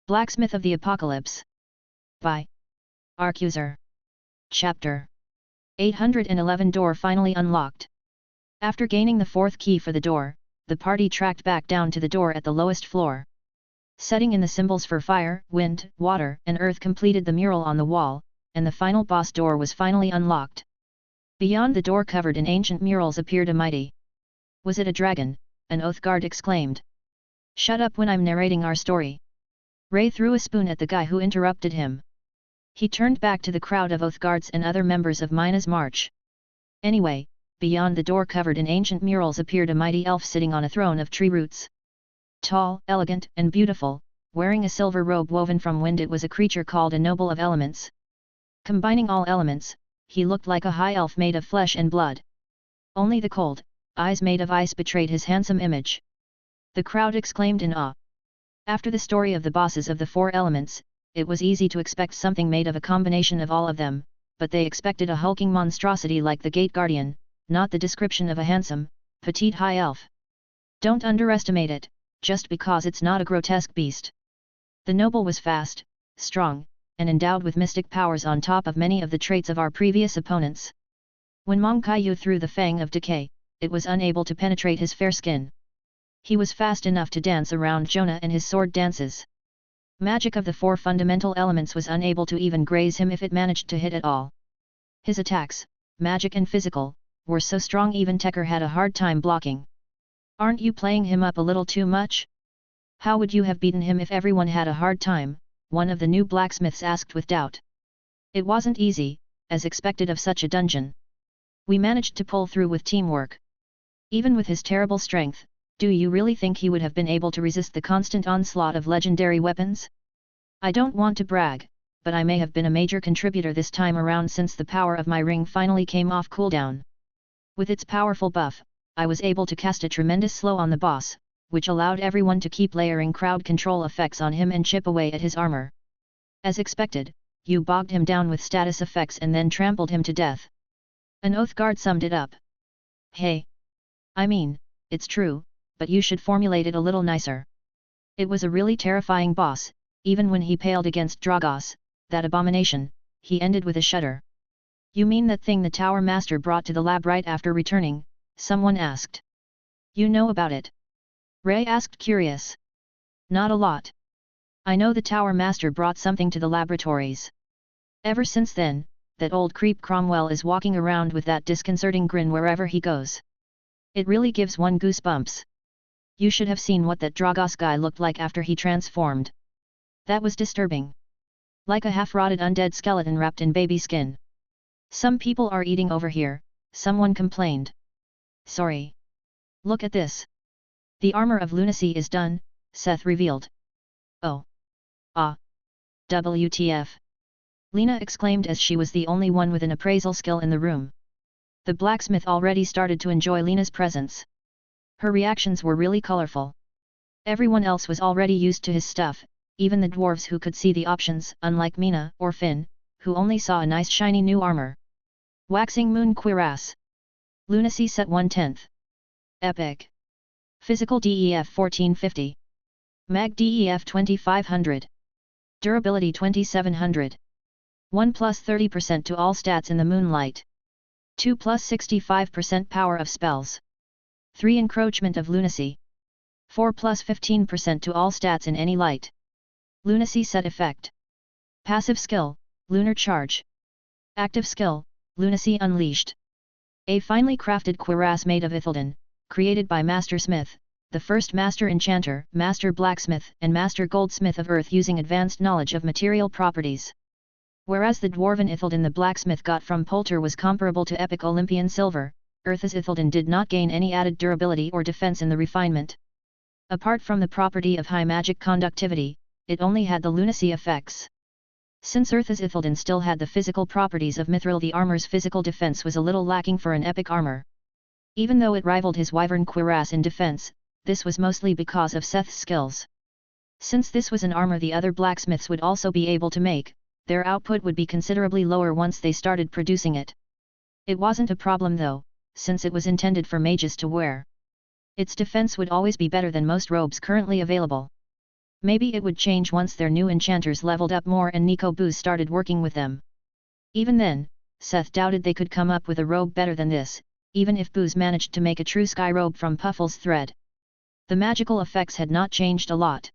Blacksmith of the Apocalypse. By Arcuser. Chapter 811. Door finally unlocked. After gaining the fourth key for the door, the party tracked back down to the door at the lowest floor. Setting in the symbols for fire, wind, water, and earth completed the mural on the wall, and the final boss door was finally unlocked. Beyond the door covered in ancient murals appeared a mighty. Was it a dragon? An oath guard exclaimed. Shut up when I'm narrating our story. Ray threw a spoon at the guy who interrupted him. He turned back to the crowd of oath guards and other members of Mina's march. Anyway, beyond the door covered in ancient murals appeared a mighty elf sitting on a throne of tree roots. Tall, elegant, and beautiful, wearing a silver robe woven from wind, it was a creature called a noble of elements. Combining all elements, he looked like a high elf made of flesh and blood. Only the cold eyes made of ice betrayed his handsome image. The crowd exclaimed in awe. After the story of the bosses of the four elements, it was easy to expect something made of a combination of all of them, but they expected a hulking monstrosity like the Gate Guardian, not the description of a handsome, petite high elf. Don't underestimate it, just because it's not a grotesque beast. The noble was fast, strong, and endowed with mystic powers on top of many of the traits of our previous opponents. When Mongkyu threw the Fang of Decay, it was unable to penetrate his fair skin. He was fast enough to dance around Jonah and his sword dances. Magic of the four fundamental elements was unable to even graze him if it managed to hit at all. His attacks, magic and physical, were so strong even Tekker had a hard time blocking. Aren't you playing him up a little too much? How would you have beaten him if everyone had a hard time? One of the new blacksmiths asked with doubt. It wasn't easy, as expected of such a dungeon. We managed to pull through with teamwork. Even with his terrible strength, do you really think he would have been able to resist the constant onslaught of legendary weapons? I don't want to brag, but I may have been a major contributor this time around since the power of my ring finally came off cooldown. With its powerful buff, I was able to cast a tremendous slow on the boss, which allowed everyone to keep layering crowd control effects on him and chip away at his armor. As expected, you bogged him down with status effects and then trampled him to death. An oath guard summed it up. Hey! I mean, it's true, but you should formulate it a little nicer. It was a really terrifying boss, even when he paled against Dragos, that abomination, he ended with a shudder. You mean that thing the Tower Master brought to the lab right after returning? Someone asked. You know about it? Ray asked curious. Not a lot. I know the Tower Master brought something to the laboratories. Ever since then, that old creep Cromwell is walking around with that disconcerting grin wherever he goes. It really gives one goosebumps. You should have seen what that Dragos guy looked like after he transformed. That was disturbing. Like a half-rotted undead skeleton wrapped in baby skin. Some people are eating over here, someone complained. Sorry. Look at this. The armor of lunacy is done, Seth revealed. Oh. Ah. WTF. Lena exclaimed as she was the only one with an appraisal skill in the room. The blacksmith already started to enjoy Lena's presence. Her reactions were really colorful. Everyone else was already used to his stuff, even the dwarves who could see the options, unlike Mina or Finn, who only saw a nice shiny new armor. Waxing Moon Cuirass. Lunacy set 1/10. Epic. Physical DEF 1450. Mag DEF 2500. Durability 2700. 1 plus 30% to all stats in the moonlight. 2 plus 65% power of spells. 3 encroachment of lunacy. 4 plus 15% to all stats in any light. Lunacy set effect. Passive skill, Lunar Charge. Active skill, Lunacy Unleashed. A finely crafted cuirass made of Ithilden, created by Master Smith, the first Master Enchanter, Master Blacksmith and Master Goldsmith of Earth using advanced knowledge of material properties. Whereas the dwarven Ithilden the blacksmith got from Poulter was comparable to epic Olympian silver, Earth's Ithilden did not gain any added durability or defense in the refinement. Apart from the property of high magic conductivity, it only had the lunacy effects. Since Earth's Ithilden still had the physical properties of Mithril, the armor's physical defense was a little lacking for an epic armor. Even though it rivaled his Wyvern cuirass in defense, this was mostly because of Seth's skills. Since this was an armor the other blacksmiths would also be able to make, their output would be considerably lower once they started producing it. It wasn't a problem though, since it was intended for mages to wear. Its defense would always be better than most robes currently available. Maybe it would change once their new enchanters leveled up more and Nico Booz started working with them. Even then, Seth doubted they could come up with a robe better than this, even if Booz managed to make a true sky robe from Puffle's thread. The magical effects had not changed a lot.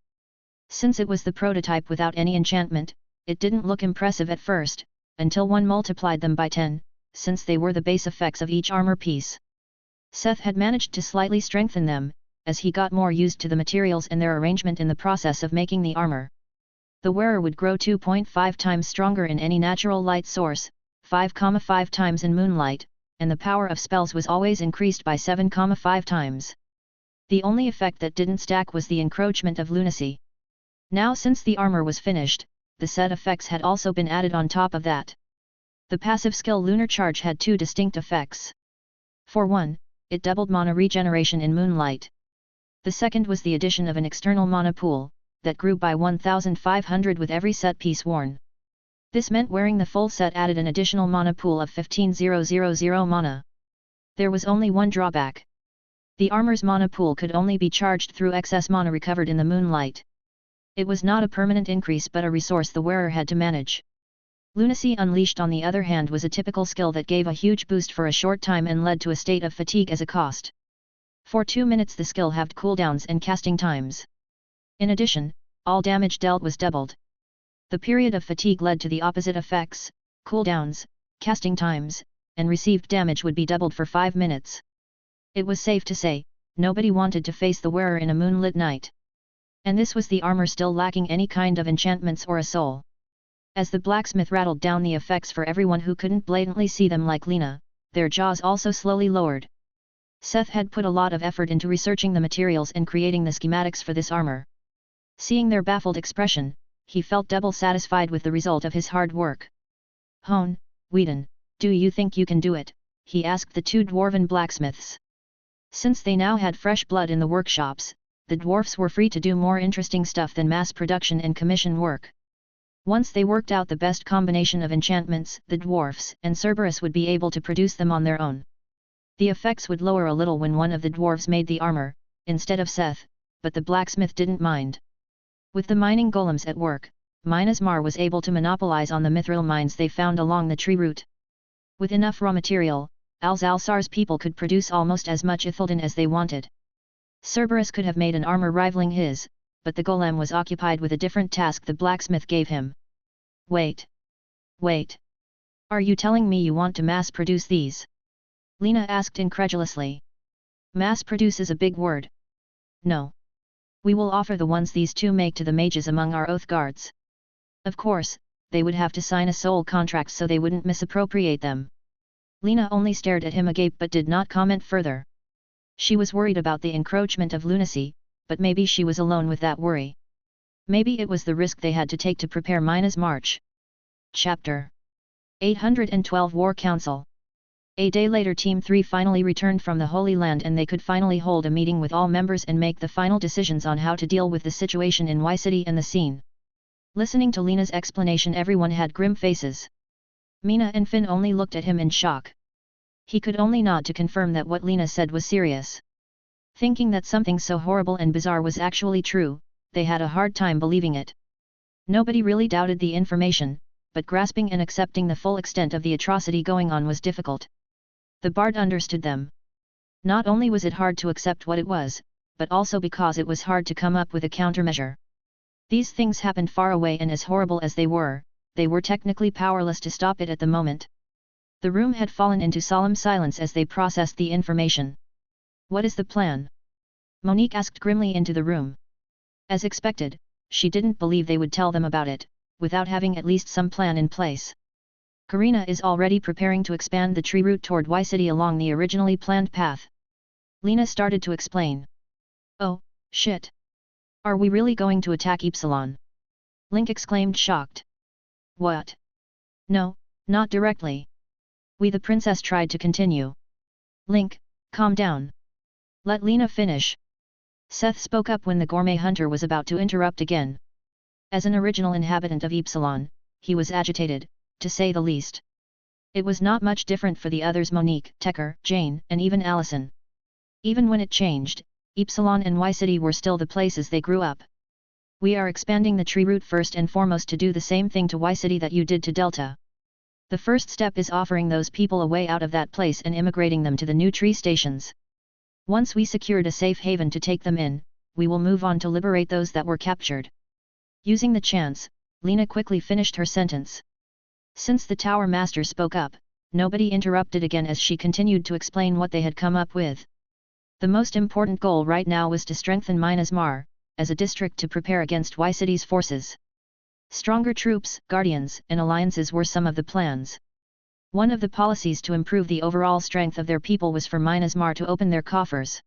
Since it was the prototype without any enchantment, it didn't look impressive at first, until one multiplied them by 10, since they were the base effects of each armor piece. Seth had managed to slightly strengthen them, as he got more used to the materials and their arrangement in the process of making the armor. The wearer would grow 2.5 times stronger in any natural light source, 5,5 times in moonlight, and the power of spells was always increased by 7,5 times. The only effect that didn't stack was the encroachment of lunacy. Now since the armor was finished, the set effects had also been added on top of that. The passive skill Lunar Charge had two distinct effects. For one, it doubled mana regeneration in moonlight. The second was the addition of an external mana pool, that grew by 1,500 with every set piece worn. This meant wearing the full set added an additional mana pool of 15,000 mana. There was only one drawback. The armor's mana pool could only be charged through excess mana recovered in the moonlight. It was not a permanent increase but a resource the wearer had to manage. Lunacy Unleashed on the other hand was a typical skill that gave a huge boost for a short time and led to a state of fatigue as a cost. For 2 minutes the skill halved cooldowns and casting times. In addition, all damage dealt was doubled. The period of fatigue led to the opposite effects: cooldowns, casting times, and received damage would be doubled for 5 minutes. It was safe to say, nobody wanted to face the wearer in a moonlit night. And this was the armor still lacking any kind of enchantments or a soul. As the blacksmith rattled down the effects for everyone who couldn't blatantly see them like Lena, their jaws also slowly lowered. Seth had put a lot of effort into researching the materials and creating the schematics for this armor. Seeing their baffled expression, he felt double satisfied with the result of his hard work. "Hone, Whedon, do you think you can do it?" he asked the two dwarven blacksmiths. Since they now had fresh blood in the workshops, the dwarfs were free to do more interesting stuff than mass production and commission work. Once they worked out the best combination of enchantments, the dwarfs and Cerberus would be able to produce them on their own. The effects would lower a little when one of the dwarves made the armor, instead of Seth, but the blacksmith didn't mind. With the mining golems at work, Minas Mar was able to monopolize on the mithril mines they found along the tree route. With enough raw material, Alzalsar's people could produce almost as much Ithildan as they wanted. Cerberus could have made an armor rivaling his, but the golem was occupied with a different task the blacksmith gave him. Wait! Are you telling me you want to mass-produce these?" Lena asked incredulously. "Mass-produce is a big word." "No. We will offer the ones these two make to the mages among our oath guards. Of course, they would have to sign a soul contract so they wouldn't misappropriate them." Lena only stared at him agape but did not comment further. She was worried about the encroachment of lunacy, but maybe she was alone with that worry. Maybe it was the risk they had to take to prepare Mina's march. Chapter 812 War Council. A day later Team 3 finally returned from the Holy Land and they could finally hold a meeting with all members and make the final decisions on how to deal with the situation in Y City and the scene. Listening to Lena's explanation, everyone had grim faces. Mina and Finn only looked at him in shock. He could only nod to confirm that what Lena said was serious. Thinking that something so horrible and bizarre was actually true, they had a hard time believing it. Nobody really doubted the information, but grasping and accepting the full extent of the atrocity going on was difficult. The Bard understood them. Not only was it hard to accept what it was, but also because it was hard to come up with a countermeasure. These things happened far away and as horrible as they were technically powerless to stop it at the moment. The room had fallen into solemn silence as they processed the information. "What is the plan?" Monique asked grimly into the room. As expected, she didn't believe they would tell them about it, without having at least some plan in place. "Karina is already preparing to expand the tree route toward Y City along the originally planned path." Lena started to explain. "Oh, shit! Are we really going to attack Epsilon?" Link exclaimed shocked. "What? No, not directly. The princess tried to continue. Link, calm down. Let Lena finish." Seth spoke up when the gourmet hunter was about to interrupt again. As an original inhabitant of Epsilon, he was agitated, to say the least. It was not much different for the others: Monique, Tekker, Jane, and even Allison. Even when it changed, Epsilon and Y City were still the places they grew up. We are expanding the tree route first and foremost to do the same thing to Y City that you did to Delta. The first step is offering those people a way out of that place and immigrating them to the new tree stations. Once we secured a safe haven to take them in, we will move on to liberate those that were captured. Using the chance, Lena quickly finished her sentence. Since the Tower Master spoke up, nobody interrupted again as she continued to explain what they had come up with. The most important goal right now was to strengthen Minas Mar, as a district to prepare against Y City's forces. Stronger troops, guardians, and alliances were some of the plans. One of the policies to improve the overall strength of their people was for Minas Mar to open their coffers.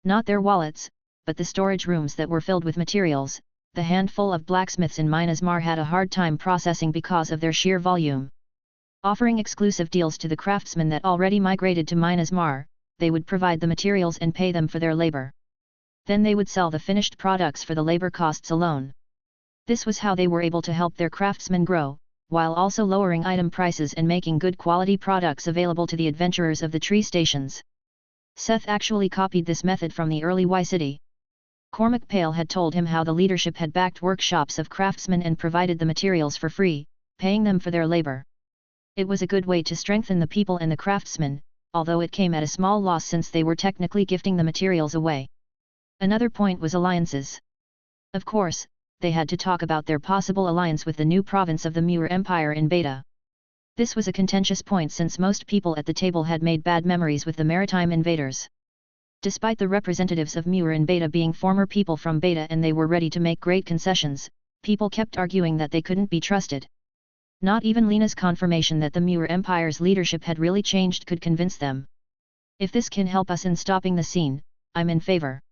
Not their wallets, but the storage rooms that were filled with materials. The handful of blacksmiths in Minas Mar had a hard time processing because of their sheer volume. Offering exclusive deals to the craftsmen that already migrated to Minas Mar, they would provide the materials and pay them for their labor. Then they would sell the finished products for the labor costs alone. This was how they were able to help their craftsmen grow, while also lowering item prices and making good quality products available to the adventurers of the tree stations. Seth actually copied this method from the early Y City. Cormac Pale had told him how the leadership had backed workshops of craftsmen and provided the materials for free, paying them for their labor. It was a good way to strengthen the people and the craftsmen, although it came at a small loss since they were technically gifting the materials away. Another point was alliances. Of course, they had to talk about their possible alliance with the new province of the Muir Empire in Beta. This was a contentious point since most people at the table had made bad memories with the maritime invaders. Despite the representatives of Muir in Beta being former people from Beta and they were ready to make great concessions, people kept arguing that they couldn't be trusted. Not even Lena's confirmation that the Muir Empire's leadership had really changed could convince them. If this can help us in stopping the scene, I'm in favor.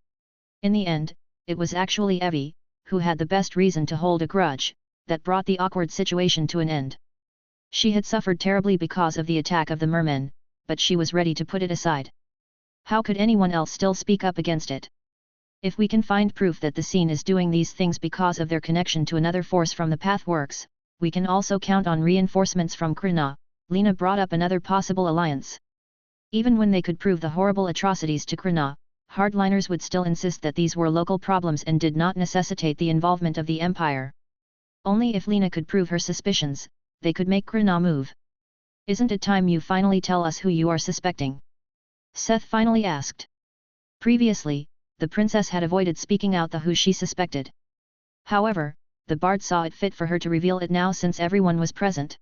In the end, it was actually Evie, who had the best reason to hold a grudge, that brought the awkward situation to an end. She had suffered terribly because of the attack of the mermen, but she was ready to put it aside. How could anyone else still speak up against it? If we can find proof that the scene is doing these things because of their connection to another force from the Pathworks, we can also count on reinforcements from Krina. Lena brought up another possible alliance. Even when they could prove the horrible atrocities to Krina, hardliners would still insist that these were local problems and did not necessitate the involvement of the Empire. Only if Lena could prove her suspicions, they could make Krina move. Isn't it time you finally tell us who you are suspecting? Seth finally asked. Previously, the princess had avoided speaking out the who she suspected. However, the bard saw it fit for her to reveal it now since everyone was present.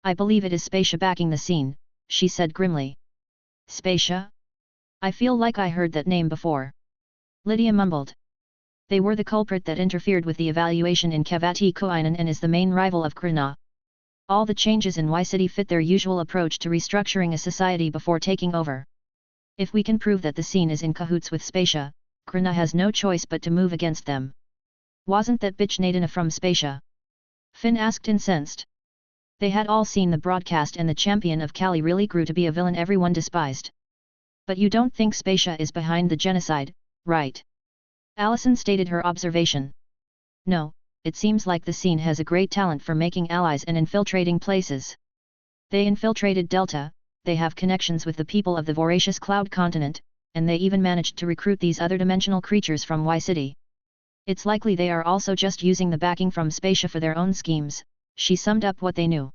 I believe it is Spacia backing the scene, she said grimly. Spacia? I feel like I heard that name before. Lydia mumbled. They were the culprit that interfered with the evaluation in Kavati Koinen and is the main rival of Krina. All the changes in Y City fit their usual approach to restructuring a society before taking over. If we can prove that the scene is in cahoots with Spacia, Krina has no choice but to move against them. Wasn't that bitch Nadina from Spacia? Finn asked incensed. They had all seen the broadcast and the champion of Kali really grew to be a villain everyone despised. But you don't think Spacia is behind the genocide, right? Allison stated her observation. No, it seems like the scene has a great talent for making allies and infiltrating places. They infiltrated Delta, they have connections with the people of the voracious cloud continent, and they even managed to recruit these other dimensional creatures from Y City. It's likely they are also just using the backing from Spacia for their own schemes, she summed up what they knew.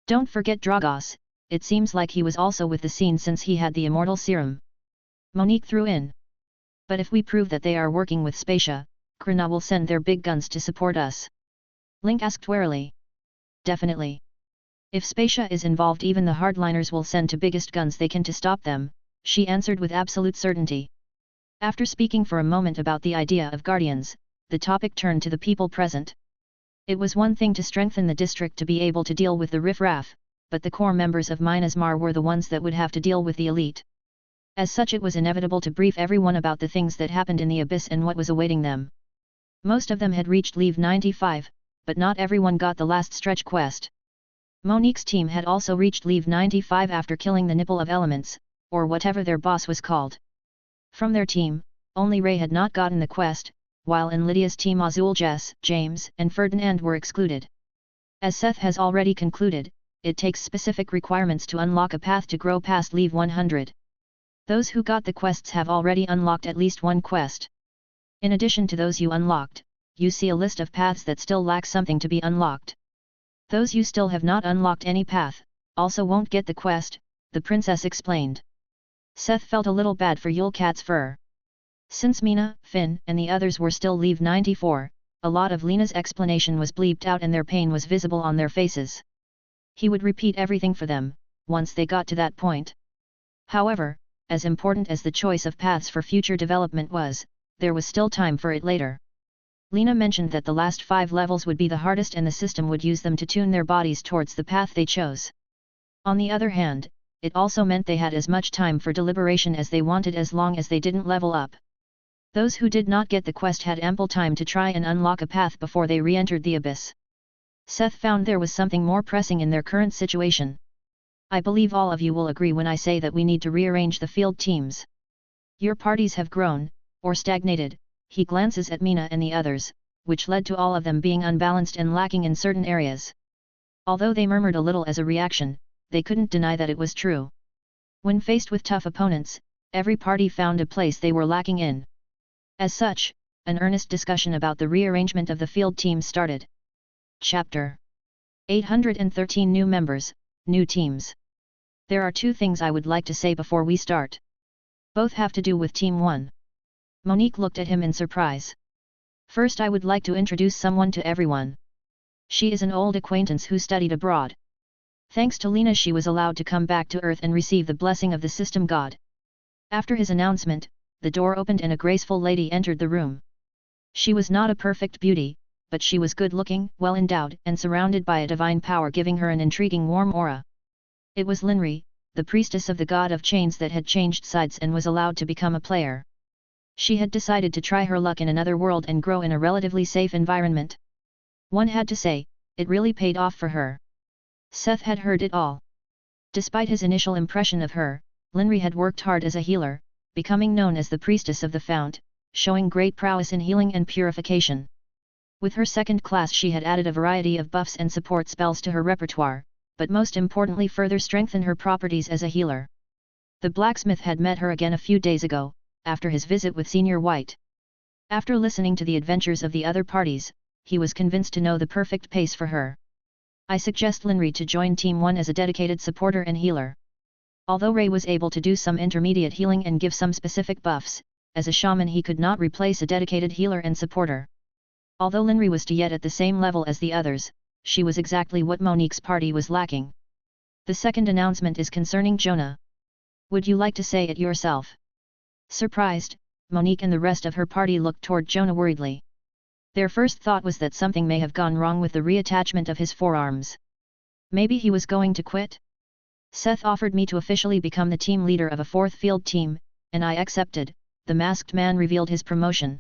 Don't forget Dragos, it seems like he was also with the scene since he had the immortal serum. Monique threw in. But if we prove that they are working with Spacia, Krina will send their big guns to support us. Link asked warily. Definitely. If Spacia is involved, even the hardliners will send to biggest guns they can to stop them, she answered with absolute certainty. After speaking for a moment about the idea of guardians, the topic turned to the people present. It was one thing to strengthen the district to be able to deal with the riffraff, but the core members of Minas Mar were the ones that would have to deal with the elite. As such, it was inevitable to brief everyone about the things that happened in the abyss and what was awaiting them. Most of them had reached Leave 95, but not everyone got the last stretch quest. Monique's team had also reached Leave 95 after killing the Nipple of Elements, or whatever their boss was called. From their team, only Ray had not gotten the quest, while in Lydia's team Azul, Jess, James, and Ferdinand were excluded. As Seth has already concluded, it takes specific requirements to unlock a path to grow past Leave 100. Those who got the quests have already unlocked at least one quest. In addition to those you unlocked, you see a list of paths that still lack something to be unlocked. Those you still have not unlocked any path, also won't get the quest, the princess explained. Seth felt a little bad for Yule Cat's fur. Since Mina, Finn, and the others were still Leave 94, a lot of Lena's explanation was bleeped out and their pain was visible on their faces. He would repeat everything for them, once they got to that point. However, as important as the choice of paths for future development was, there was still time for it later. Lena mentioned that the last 5 levels would be the hardest and the system would use them to tune their bodies towards the path they chose. On the other hand, it also meant they had as much time for deliberation as they wanted as long as they didn't level up. Those who did not get the quest had ample time to try and unlock a path before they re-entered the abyss. Seth found there was something more pressing in their current situation. I believe all of you will agree when I say that we need to rearrange the field teams. Your parties have grown, or stagnated. He glances at Mina and the others, which led to all of them being unbalanced and lacking in certain areas. Although they murmured a little as a reaction, they couldn't deny that it was true. When faced with tough opponents, every party found a place they were lacking in. As such, an earnest discussion about the rearrangement of the field teams started. Chapter 813 New Members, New Teams. There are 2 things I would like to say before we start. Both have to do with Team 1. Monique looked at him in surprise. First, I would like to introduce someone to everyone. She is an old acquaintance who studied abroad. Thanks to Lena, she was allowed to come back to Earth and receive the blessing of the system god. After his announcement, the door opened and a graceful lady entered the room. She was not a perfect beauty, but she was good-looking, well-endowed, and surrounded by a divine power giving her an intriguing warm aura. It was Linri, the priestess of the god of chains that had changed sides and was allowed to become a player. She had decided to try her luck in another world and grow in a relatively safe environment. One had to say, it really paid off for her. Seth had heard it all. Despite his initial impression of her, Linri had worked hard as a healer, becoming known as the priestess of the fount, showing great prowess in healing and purification. With her second class she had added a variety of buffs and support spells to her repertoire, but most importantly further strengthened her properties as a healer. The blacksmith had met her again a few days ago, after his visit with Senior White. After listening to the adventures of the other parties, he was convinced to know the perfect pace for her. I suggest Linri to join Team 1 as a dedicated supporter and healer. Although Ray was able to do some intermediate healing and give some specific buffs, as a shaman he could not replace a dedicated healer and supporter. Although Linri was yet at the same level as the others, she was exactly what Monique's party was lacking. The second announcement is concerning Jonah. Would you like to say it yourself? Surprised, Monique and the rest of her party looked toward Jonah worriedly. Their first thought was that something may have gone wrong with the reattachment of his forearms. Maybe he was going to quit? Seth offered me to officially become the team leader of a 4th field team, and I accepted. The masked man revealed his promotion.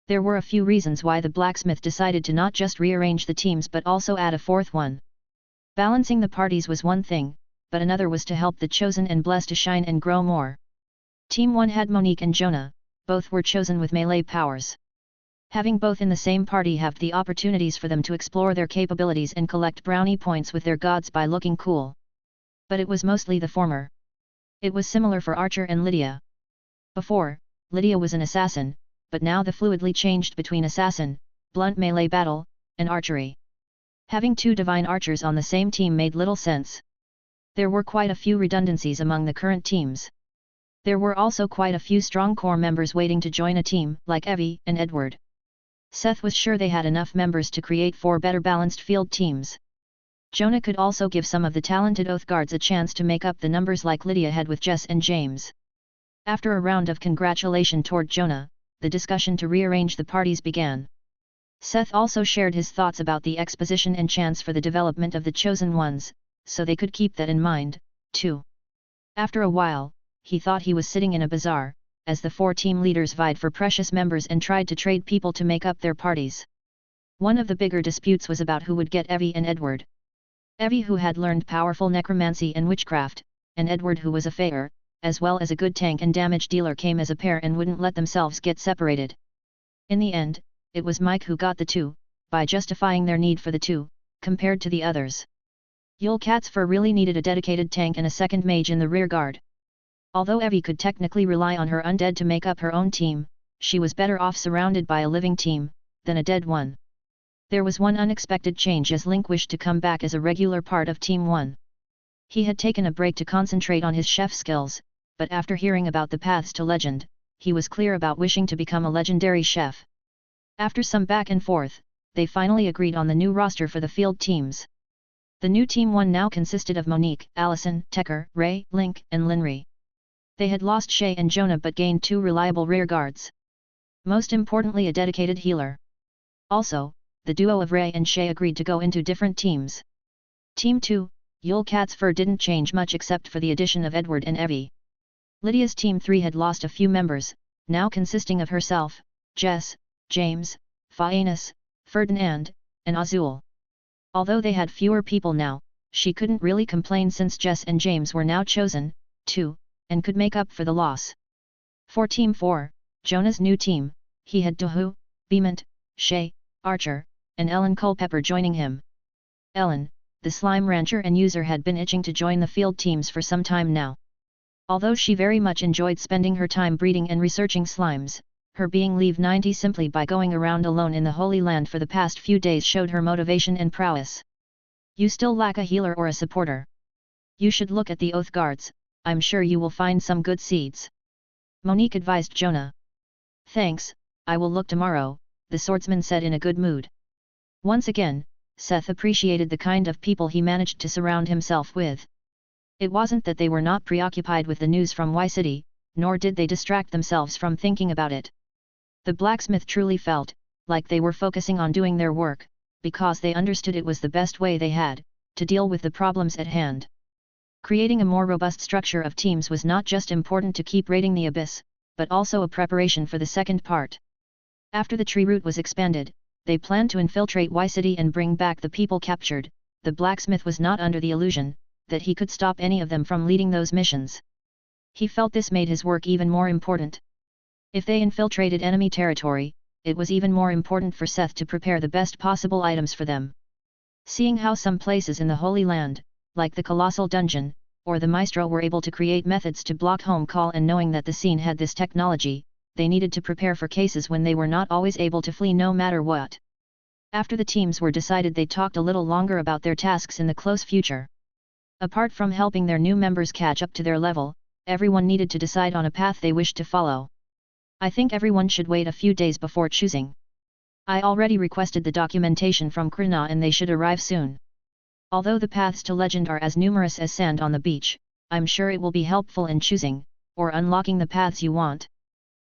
There were a few reasons why the blacksmith decided to not just rearrange the teams but also add a 4th one. Balancing the parties was one thing, but another was to help the chosen and blessed to shine and grow more. Team 1 had Monique and Jonah, both were chosen with melee powers. Having both in the same party halved the opportunities for them to explore their capabilities and collect brownie points with their gods by looking cool. But it was mostly the former. It was similar for Archer and Lydia. Before, Lydia was an assassin, but now the fluidly changed between assassin, blunt melee battle, and archery. Having 2 divine archers on the same team made little sense. There were quite a few redundancies among the current teams. There were also quite a few strong core members waiting to join a team, like Evie and Edward. Seth was sure they had enough members to create 4 better balanced field teams. Jonah could also give some of the talented Oath Guards a chance to make up the numbers like Lydia had with Jess and James. After a round of congratulation toward Jonah, the discussion to rearrange the parties began. Seth also shared his thoughts about the exposition and chance for the development of the chosen ones, so they could keep that in mind, too. After a while, he thought he was sitting in a bazaar, as the 4 team leaders vied for precious members and tried to trade people to make up their parties. One of the bigger disputes was about who would get Evie and Edward. Evie, who had learned powerful necromancy and witchcraft, and Edward, who was a faer, as well as a good tank and damage dealer, came as a pair and wouldn't let themselves get separated. In the end, it was Mike who got the 2, by justifying their need for the 2, compared to the others. Yule Cat's fur really needed a dedicated tank and a second mage in the rear guard. Although Evie could technically rely on her undead to make up her own team, she was better off surrounded by a living team, than a dead one. There was one unexpected change as Link wished to come back as a regular part of Team 1. He had taken a break to concentrate on his chef skills, but after hearing about the paths to legend, he was clear about wishing to become a legendary chef. After some back and forth, they finally agreed on the new roster for the field teams. The new Team 1 now consisted of Monique, Allison, Tekker, Ray, Link, and Linry. They had lost Shay and Jonah but gained 2 reliable rear guards. Most importantly, a dedicated healer. Also, the duo of Ray and Shay agreed to go into different teams. Team 2, Yule Cat's Fur didn't change much except for the addition of Edward and Evie. Lydia's Team 3 had lost a few members, now consisting of herself, Jess, James, Saintess, Ferdinand, and Azul. Although they had fewer people now, she couldn't really complain since Jess and James were now chosen, too, and could make up for the loss. For Team 4, Jonah's new team, he had Dohu, Beemont, Shay, Archer, and Ellen Culpepper joining him. Ellen, the slime rancher and user, had been itching to join the field teams for some time now. Although she very much enjoyed spending her time breeding and researching slimes, her being leave 90 simply by going around alone in the Holy Land for the past few days showed her motivation and prowess. You still lack a healer or a supporter. You should look at the Oath Guards, I'm sure you will find some good seeds. Monique advised Jonah. Thanks, I will look tomorrow, the swordsman said in a good mood. Once again, Seth appreciated the kind of people he managed to surround himself with. It wasn't that they were not preoccupied with the news from Y City, nor did they distract themselves from thinking about it. The blacksmith truly felt like they were focusing on doing their work, because they understood it was the best way they had to deal with the problems at hand. Creating a more robust structure of teams was not just important to keep raiding the abyss, but also a preparation for the second part. After the tree route was expanded, they planned to infiltrate Y City and bring back the people captured. The blacksmith was not under the illusion that he could stop any of them from leading those missions. He felt this made his work even more important. If they infiltrated enemy territory, it was even more important for Seth to prepare the best possible items for them. Seeing how some places in the Holy Land, like the Colossal Dungeon, or the Maestro, were able to create methods to block home call, and knowing that the scene had this technology, they needed to prepare for cases when they were not always able to flee no matter what. After the teams were decided, they talked a little longer about their tasks in the close future. Apart from helping their new members catch up to their level, everyone needed to decide on a path they wished to follow. I think everyone should wait a few days before choosing. I already requested the documentation from Krina and they should arrive soon. Although the paths to legend are as numerous as sand on the beach, I'm sure it will be helpful in choosing, or unlocking the paths you want.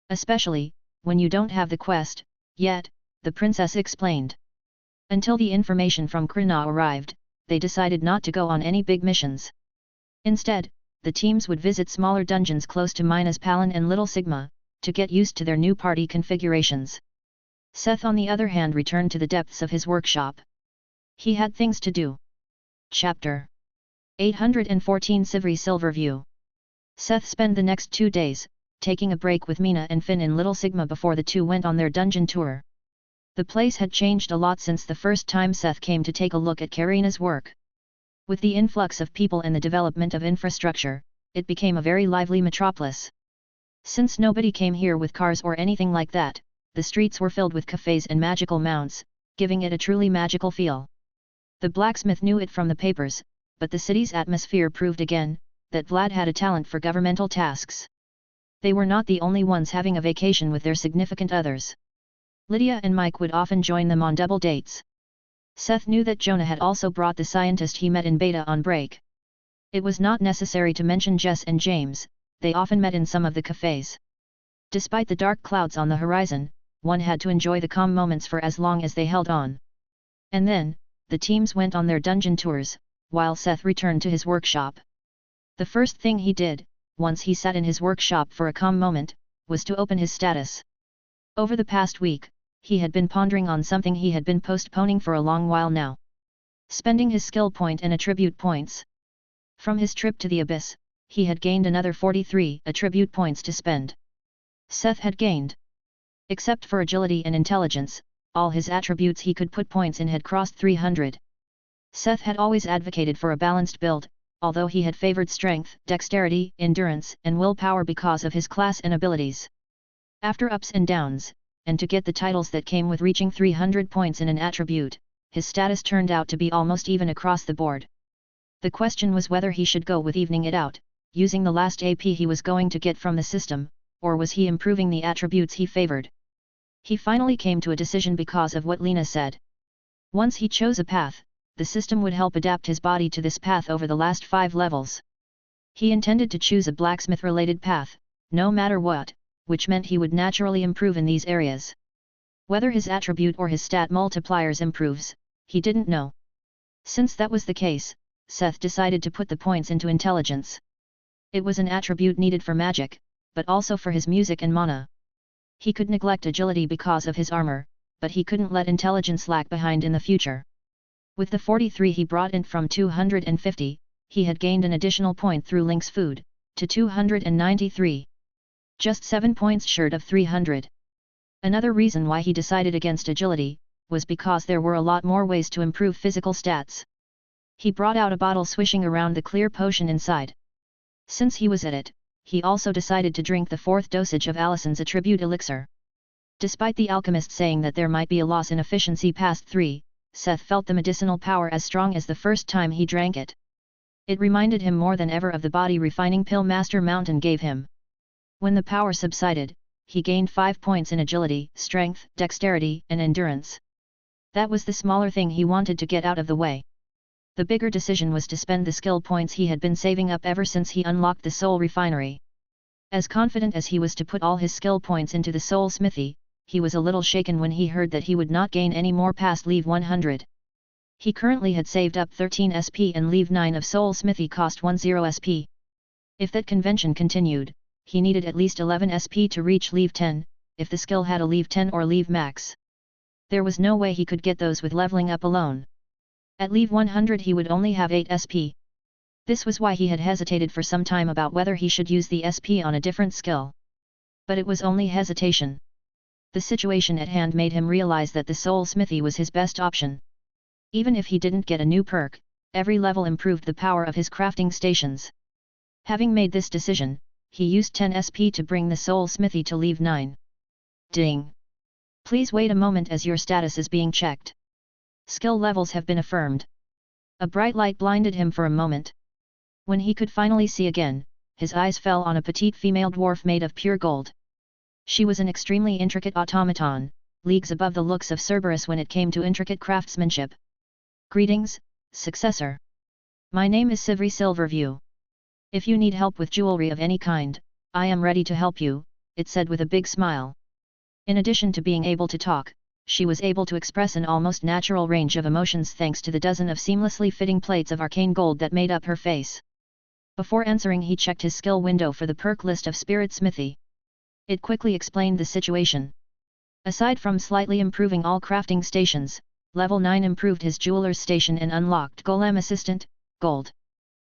Especially, when you don't have the quest yet, the princess explained. Until the information from Krina arrived, they decided not to go on any big missions. Instead, the teams would visit smaller dungeons close to Minas Palin and Little Sigma, to get used to their new party configurations. Seth, on the other hand, returned to the depths of his workshop. He had things to do. Chapter 814 Sivri Silverview. Seth spent the next 2 days, taking a break with Mina and Finn in Little Sigma before the two went on their dungeon tour. The place had changed a lot since the first time Seth came to take a look at Karina's work. With the influx of people and the development of infrastructure, it became a very lively metropolis. Since nobody came here with cars or anything like that, the streets were filled with cafes and magical mounts, giving it a truly magical feel. The blacksmith knew it from the papers, but the city's atmosphere proved again that Vlad had a talent for governmental tasks. They were not the only ones having a vacation with their significant others. Lydia and Mike would often join them on double dates. Seth knew that Jonah had also brought the scientist he met in Beta on break. It was not necessary to mention Jess and James, they often met in some of the cafes. Despite the dark clouds on the horizon, one had to enjoy the calm moments for as long as they held on. And then, the teams went on their dungeon tours, while Seth returned to his workshop. The first thing he did, once he sat in his workshop for a calm moment, was to open his status. Over the past week, he had been pondering on something he had been postponing for a long while now. Spending his skill point and attribute points. From his trip to the Abyss, he had gained another 43 attribute points to spend. Seth had gained. Except for agility and intelligence, all his attributes he could put points in had crossed 300. Seth had always advocated for a balanced build, although he had favored strength, dexterity, endurance, and willpower because of his class and abilities. After ups and downs, and to get the titles that came with reaching 300 points in an attribute, his status turned out to be almost even across the board. The question was whether he should go with evening it out, using the last AP he was going to get from the system, or was he improving the attributes he favored. He finally came to a decision because of what Lena said. Once he chose a path, the system would help adapt his body to this path over the last 5 levels. He intended to choose a blacksmith-related path, no matter what, which meant he would naturally improve in these areas. Whether his attribute or his stat multipliers improves, he didn't know. Since that was the case, Seth decided to put the points into intelligence. It was an attribute needed for magic, but also for his music and mana. He could neglect agility because of his armor, but he couldn't let intelligence lag behind in the future. With the 43 he brought in from 250, he had gained an additional point through Link's food, to 293. Just 7 points short of 300. Another reason why he decided against agility, was because there were a lot more ways to improve physical stats. He brought out a bottle swishing around the clear potion inside. Since he was at it, he also decided to drink the 4th dosage of Alison's attribute elixir. Despite the alchemist saying that there might be a loss in efficiency past 3, Seth felt the medicinal power as strong as the first time he drank it. It reminded him more than ever of the body refining pill Master Mountain gave him. When the power subsided, he gained 5 points in agility, strength, dexterity, and endurance. That was the smaller thing he wanted to get out of the way. The bigger decision was to spend the skill points he had been saving up ever since he unlocked the soul refinery. As confident as he was to put all his skill points into the soul smithy, he was a little shaken when he heard that he would not gain any more past leave 100. He currently had saved up 13 SP and leave 9 of soul smithy cost 10 SP. If that convention continued, he needed at least 11 SP to reach leave 10, if the skill had a leave 10 or leave max. There was no way he could get those with leveling up alone. At leave 100 he would only have 8 SP. This was why he had hesitated for some time about whether he should use the SP on a different skill. But it was only hesitation. The situation at hand made him realize that the soul smithy was his best option. Even if he didn't get a new perk, every level improved the power of his crafting stations. Having made this decision, he used 10 SP to bring the soul smithy to leave 9. Ding! Please wait a moment as your status is being checked. Skill levels have been affirmed. A bright light blinded him for a moment. When he could finally see again, his eyes fell on a petite female dwarf made of pure gold. She was an extremely intricate automaton, leagues above the looks of Cerberus when it came to intricate craftsmanship. Greetings, successor. My name is Sivri Silverview. If you need help with jewelry of any kind, I am ready to help you, it said with a big smile. In addition to being able to talk, she was able to express an almost natural range of emotions thanks to the dozen of seamlessly fitting plates of arcane gold that made up her face. Before answering he checked his skill window for the perk list of Spirit Smithy. It quickly explained the situation. Aside from slightly improving all crafting stations, level 9 improved his jeweler's station and unlocked Golem Assistant, Gold.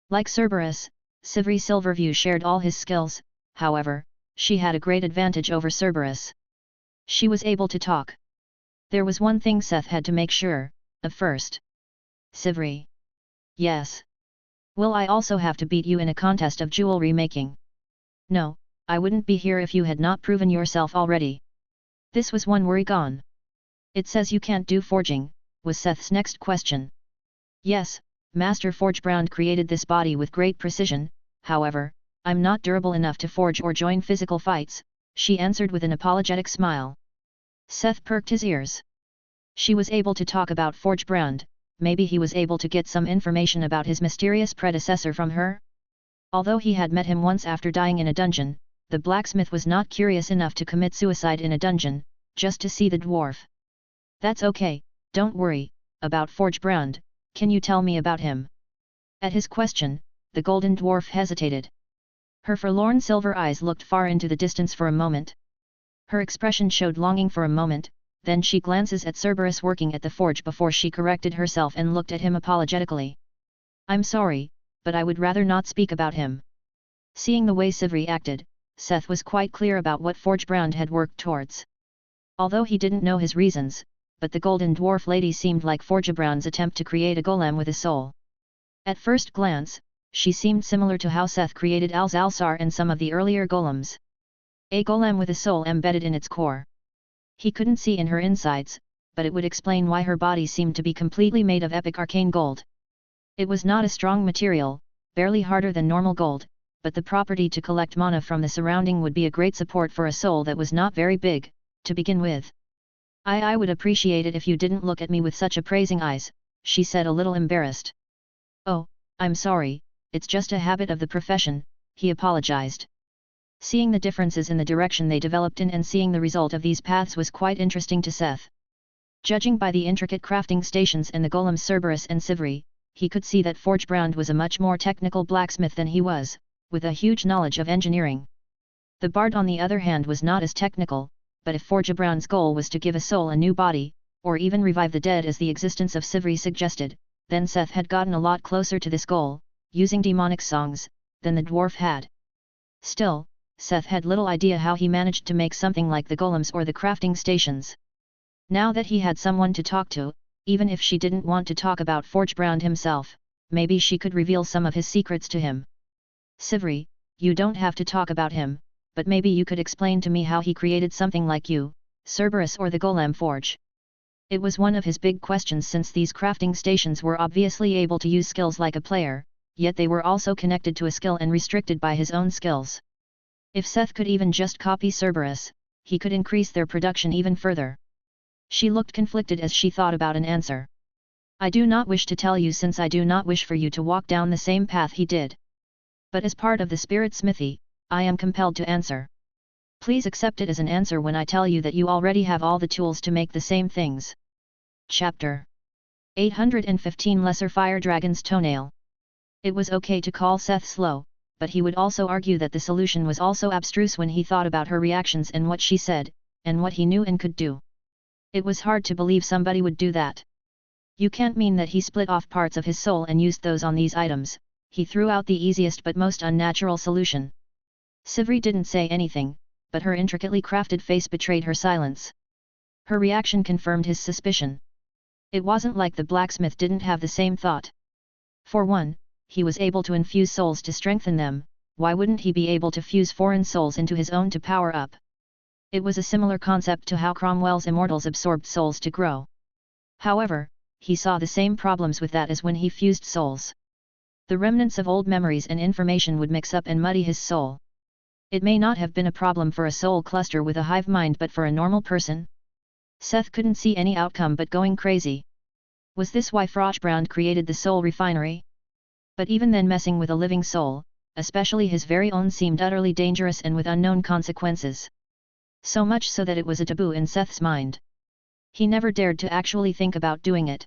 Like Cerberus, Sivri Silverview shared all his skills, however, she had a great advantage over Cerberus. She was able to talk. There was one thing Seth had to make sure of first. Sivri. Yes. Will I also have to beat you in a contest of jewelry making? No, I wouldn't be here if you had not proven yourself already. This was one worry gone. It says you can't do forging, was Seth's next question. Yes, Master Forgebrand created this body with great precision, however, I'm not durable enough to forge or join physical fights, she answered with an apologetic smile. Seth perked his ears. She was able to talk about Forgebrand, maybe he was able to get some information about his mysterious predecessor from her? Although he had met him once after dying in a dungeon, the blacksmith was not curious enough to commit suicide in a dungeon, just to see the dwarf. That's okay, don't worry, about Forgebrand, can you tell me about him? At his question, the golden dwarf hesitated. Her forlorn silver eyes looked far into the distance for a moment. Her expression showed longing for a moment, then she glances at Cerberus working at the forge before she corrected herself and looked at him apologetically. I'm sorry, but I would rather not speak about him. Seeing the way Sivri acted, Seth was quite clear about what Forgebrand had worked towards. Although he didn't know his reasons, but the golden dwarf lady seemed like Forgebrand's attempt to create a golem with a soul. At first glance, she seemed similar to how Seth created Alzalsar and some of the earlier golems. A golem with a soul embedded in its core. He couldn't see in her insides, but it would explain why her body seemed to be completely made of epic arcane gold. It was not a strong material, barely harder than normal gold, but the property to collect mana from the surrounding would be a great support for a soul that was not very big, to begin with. I would appreciate it if you didn't look at me with such appraising eyes, she said, a little embarrassed. Oh, I'm sorry, it's just a habit of the profession, he apologized. Seeing the differences in the direction they developed in and seeing the result of these paths was quite interesting to Seth. Judging by the intricate crafting stations and the golems Cerberus and Sivri, he could see that Forgebrand was a much more technical blacksmith than he was, with a huge knowledge of engineering. The bard on the other hand was not as technical, but if Forgebrand's goal was to give a soul a new body, or even revive the dead as the existence of Sivri suggested, then Seth had gotten a lot closer to this goal, using demonic songs, than the dwarf had. Still, Seth had little idea how he managed to make something like the golems or the crafting stations. Now that he had someone to talk to, even if she didn't want to talk about Forgebrand himself, maybe she could reveal some of his secrets to him. Sivri, you don't have to talk about him, but maybe you could explain to me how he created something like you, Cerberus or the Golem Forge. It was one of his big questions since these crafting stations were obviously able to use skills like a player, yet they were also connected to a skill and restricted by his own skills. If Seth could even just copy Cerberus, he could increase their production even further. She looked conflicted as she thought about an answer. I do not wish to tell you since I do not wish for you to walk down the same path he did. But as part of the spirit smithy, I am compelled to answer. Please accept it as an answer when I tell you that you already have all the tools to make the same things. Chapter 815 Lesser Fire Dragon's Toenail. It was okay to call Seth slow, but he would also argue that the solution was also abstruse when he thought about her reactions and what she said, and what he knew and could do. It was hard to believe somebody would do that. You can't mean that he split off parts of his soul and used those on these items. He threw out the easiest but most unnatural solution. Sivri didn't say anything, but her intricately crafted face betrayed her silence. Her reaction confirmed his suspicion. It wasn't like the blacksmith didn't have the same thought. For one, he was able to infuse souls to strengthen them, why wouldn't he be able to fuse foreign souls into his own to power up? It was a similar concept to how Cromwell's immortals absorbed souls to grow. However, he saw the same problems with that as when he fused souls. The remnants of old memories and information would mix up and muddy his soul. It may not have been a problem for a soul cluster with a hive mind, but for a normal person? Seth couldn't see any outcome but going crazy. Was this why Forgebrand created the soul refinery? But even then, messing with a living soul, especially his very own, seemed utterly dangerous and with unknown consequences. So much so that it was a taboo in Seth's mind. He never dared to actually think about doing it.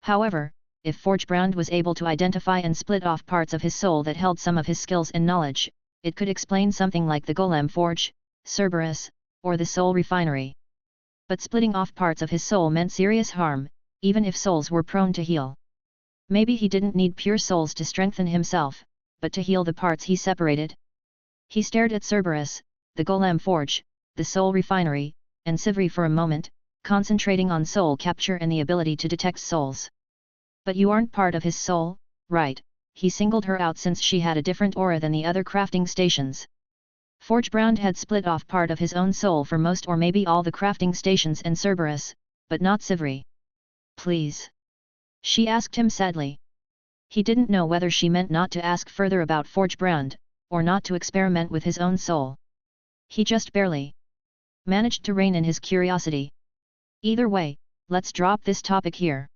However, if Forgebrand was able to identify and split off parts of his soul that held some of his skills and knowledge, it could explain something like the Golem Forge, Cerberus, or the Soul Refinery. But splitting off parts of his soul meant serious harm, even if souls were prone to heal. Maybe he didn't need pure souls to strengthen himself, but to heal the parts he separated. He stared at Cerberus, the Golem Forge, the Soul Refinery, and Sivri for a moment, concentrating on soul capture and the ability to detect souls. But you aren't part of his soul, right? He singled her out since she had a different aura than the other crafting stations. Forgebrand had split off part of his own soul for most or maybe all the crafting stations and Cerberus, but not Sivri. Please? She asked him sadly. He didn't know whether she meant not to ask further about Forgebrand, or not to experiment with his own soul. He just barely managed to rein in his curiosity. Either way, let's drop this topic here.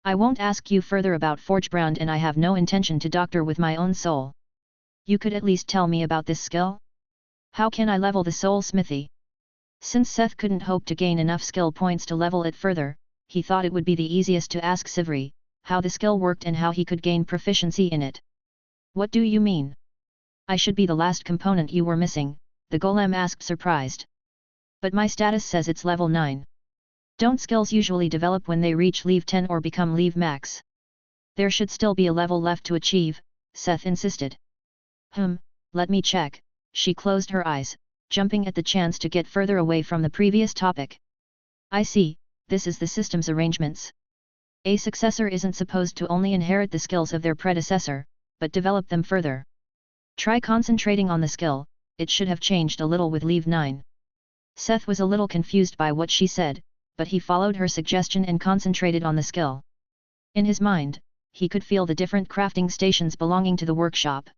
I won't ask you further about Forgebrand, and I have no intention to doctor with my own soul. You could at least tell me about this skill? How can I level the soul smithy? Since Seth couldn't hope to gain enough skill points to level it further, he thought it would be the easiest to ask Sivri how the skill worked and how he could gain proficiency in it. What do you mean? I should be the last component you were missing, the golem asked, surprised. But my status says it's level 9. Don't skills usually develop when they reach level 10 or become level max? There should still be a level left to achieve, Seth insisted. Let me check. She closed her eyes, jumping at the chance to get further away from the previous topic. I see, this is the system's arrangements. A successor isn't supposed to only inherit the skills of their predecessor, but develop them further. Try concentrating on the skill, it should have changed a little with level 9. Seth was a little confused by what she said, but he followed her suggestion and concentrated on the skill. In his mind, he could feel the different crafting stations belonging to the workshop.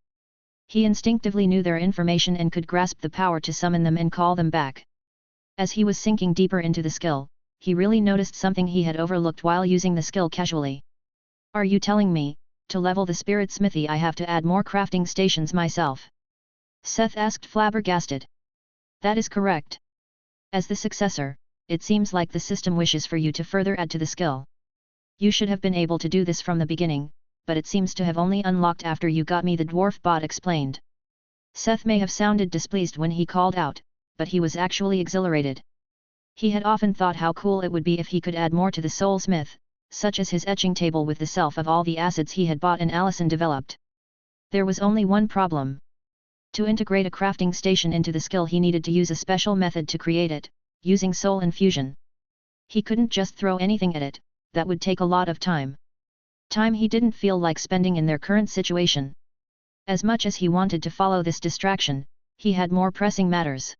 He instinctively knew their information and could grasp the power to summon them and call them back. As he was sinking deeper into the skill, he really noticed something he had overlooked while using the skill casually. Are you telling me, to level the spirit smithy I have to add more crafting stations myself? Seth asked flabbergasted. That is correct. As the successor, it seems like the system wishes for you to further add to the skill. You should have been able to do this from the beginning, but it seems to have only unlocked after you got me, the dwarf bot explained. Seth may have sounded displeased when he called out, but he was actually exhilarated. He had often thought how cool it would be if he could add more to the soulsmith, such as his etching table with the self of all the assets he had bought and Allison developed. There was only one problem. To integrate a crafting station into the skill, he needed to use a special method to create it, using soul infusion. He couldn't just throw anything at it, that would take a lot of time. Time he didn't feel like spending in their current situation. As much as he wanted to follow this distraction, he had more pressing matters.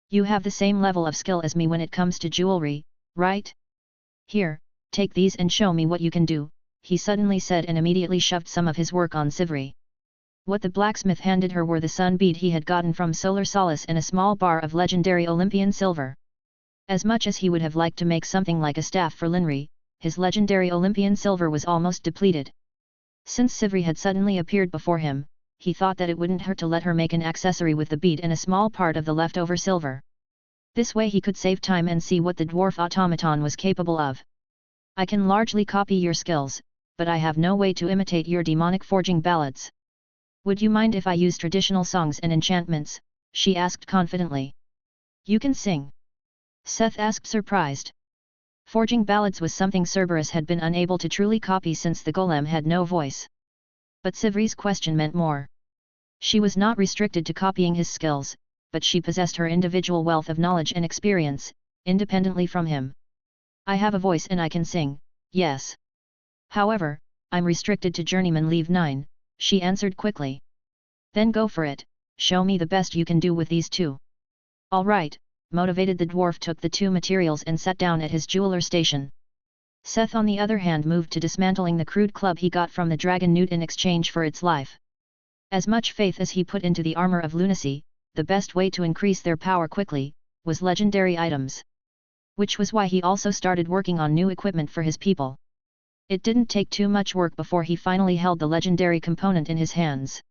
You have the same level of skill as me when it comes to jewelry, right? Here, take these and show me what you can do, he suddenly said and immediately shoved some of his work on Sivri. What the blacksmith handed her were the sun bead he had gotten from Solar Solace and a small bar of legendary Olympian silver. As much as he would have liked to make something like a staff for Linri, his legendary Olympian silver was almost depleted. Since Sivri had suddenly appeared before him, he thought that it wouldn't hurt to let her make an accessory with the bead and a small part of the leftover silver. This way he could save time and see what the dwarf automaton was capable of. I can largely copy your skills, but I have no way to imitate your demonic forging ballads. Would you mind if I use traditional songs and enchantments? She asked confidently. You can sing? Seth asked surprised. Forging ballads was something Cerberus had been unable to truly copy since the golem had no voice. But Sivri's question meant more. She was not restricted to copying his skills, but she possessed her individual wealth of knowledge and experience, independently from him. I have a voice and I can sing, yes. However, I'm restricted to journeyman leave 9, she answered quickly. Then go for it, show me the best you can do with these two. All right. Motivated, the dwarf took the two materials and sat down at his jeweler station. Seth on the other hand moved to dismantling the crude club he got from the dragon newt in exchange for its life. As much faith as he put into the armor of lunacy, the best way to increase their power quickly, was legendary items. Which was why he also started working on new equipment for his people. It didn't take too much work before he finally held the legendary component in his hands.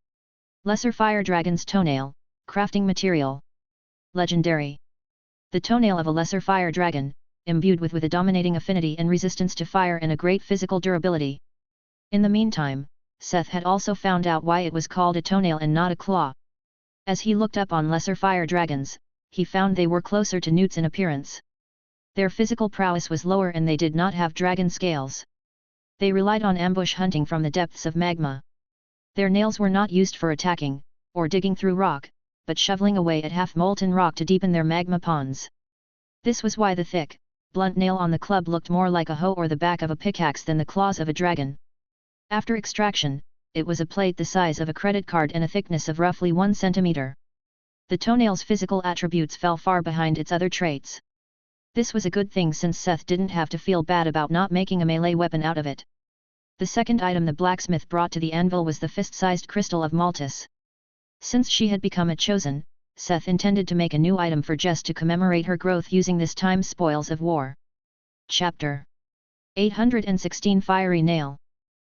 Lesser Fire Dragon's toenail, crafting material. Legendary. The toenail of a lesser fire dragon, imbued with a dominating affinity and resistance to fire and a great physical durability. In the meantime, Seth had also found out why it was called a toenail and not a claw. As he looked up on lesser fire dragons, he found they were closer to newts in appearance. Their physical prowess was lower and they did not have dragon scales. They relied on ambush hunting from the depths of magma. Their nails were not used for attacking, or digging through rock, but shoveling away at half-molten rock to deepen their magma ponds. This was why the thick, blunt nail on the club looked more like a hoe or the back of a pickaxe than the claws of a dragon. After extraction, it was a plate the size of a credit card and a thickness of roughly 1 centimeter. The toenail's physical attributes fell far behind its other traits. This was a good thing since Seth didn't have to feel bad about not making a melee weapon out of it. The second item the blacksmith brought to the anvil was the fist-sized crystal of Maltus. Since she had become a chosen, Seth intended to make a new item for Jess to commemorate her growth using this time's spoils of war. Chapter 816 Fiery Nail.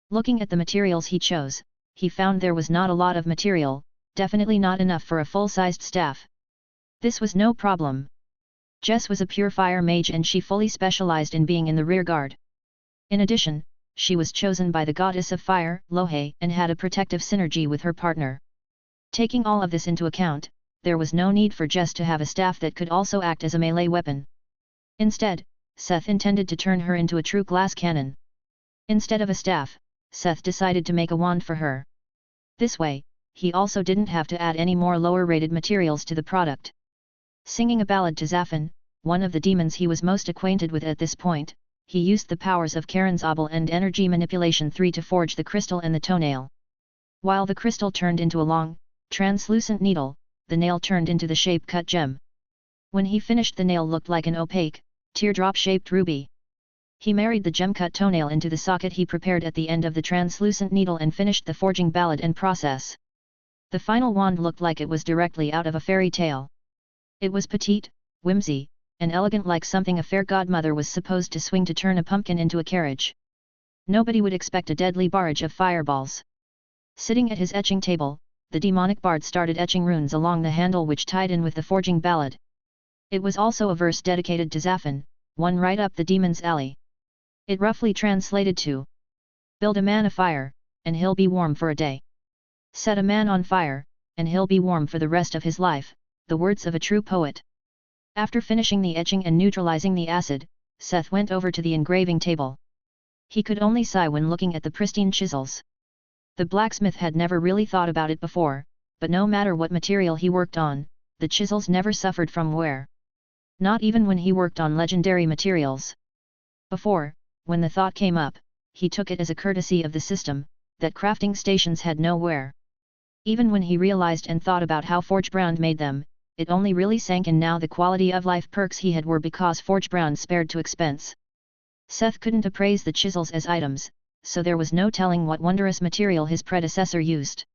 Looking at the materials he chose, he found there was not a lot of material, definitely not enough for a full-sized staff. This was no problem. Jess was a pure fire mage and she fully specialized in being in the rear guard. In addition, she was chosen by the goddess of fire, Lohe, and had a protective synergy with her partner. Taking all of this into account, there was no need for Jess to have a staff that could also act as a melee weapon. Instead, Seth intended to turn her into a true glass cannon. Instead of a staff, Seth decided to make a wand for her. This way, he also didn't have to add any more lower-rated materials to the product. Singing a ballad to Zaphon, one of the demons he was most acquainted with at this point, he used the powers of Karen's Obel and Energy Manipulation 3 to forge the crystal and the toenail. While the crystal turned into a long, translucent needle, the nail turned into the shape-cut gem. When he finished, the nail looked like an opaque, teardrop-shaped ruby. He married the gem-cut toenail into the socket he prepared at the end of the translucent needle and finished the forging ballad and process. The final wand looked like it was directly out of a fairy tale. It was petite, whimsy, and elegant, like something a fair godmother was supposed to swing to turn a pumpkin into a carriage. Nobody would expect a deadly barrage of fireballs. Sitting at his etching table, the demonic bard started etching runes along the handle which tied in with the forging ballad. It was also a verse dedicated to Zaphon, one right up the demon's alley. It roughly translated to: build a man a fire, and he'll be warm for a day. Set a man on fire, and he'll be warm for the rest of his life, the words of a true poet. After finishing the etching and neutralizing the acid, Seth went over to the engraving table. He could only sigh when looking at the pristine chisels. The blacksmith had never really thought about it before, but no matter what material he worked on, the chisels never suffered from wear. Not even when he worked on legendary materials. Before, when the thought came up, he took it as a courtesy of the system, that crafting stations had no wear. Even when he realized and thought about how Forgebrand made them, it only really sank in now the quality of life perks he had were because Forgebrand spared to expense. Seth couldn't appraise the chisels as items, so there was no telling what wondrous material his predecessor used.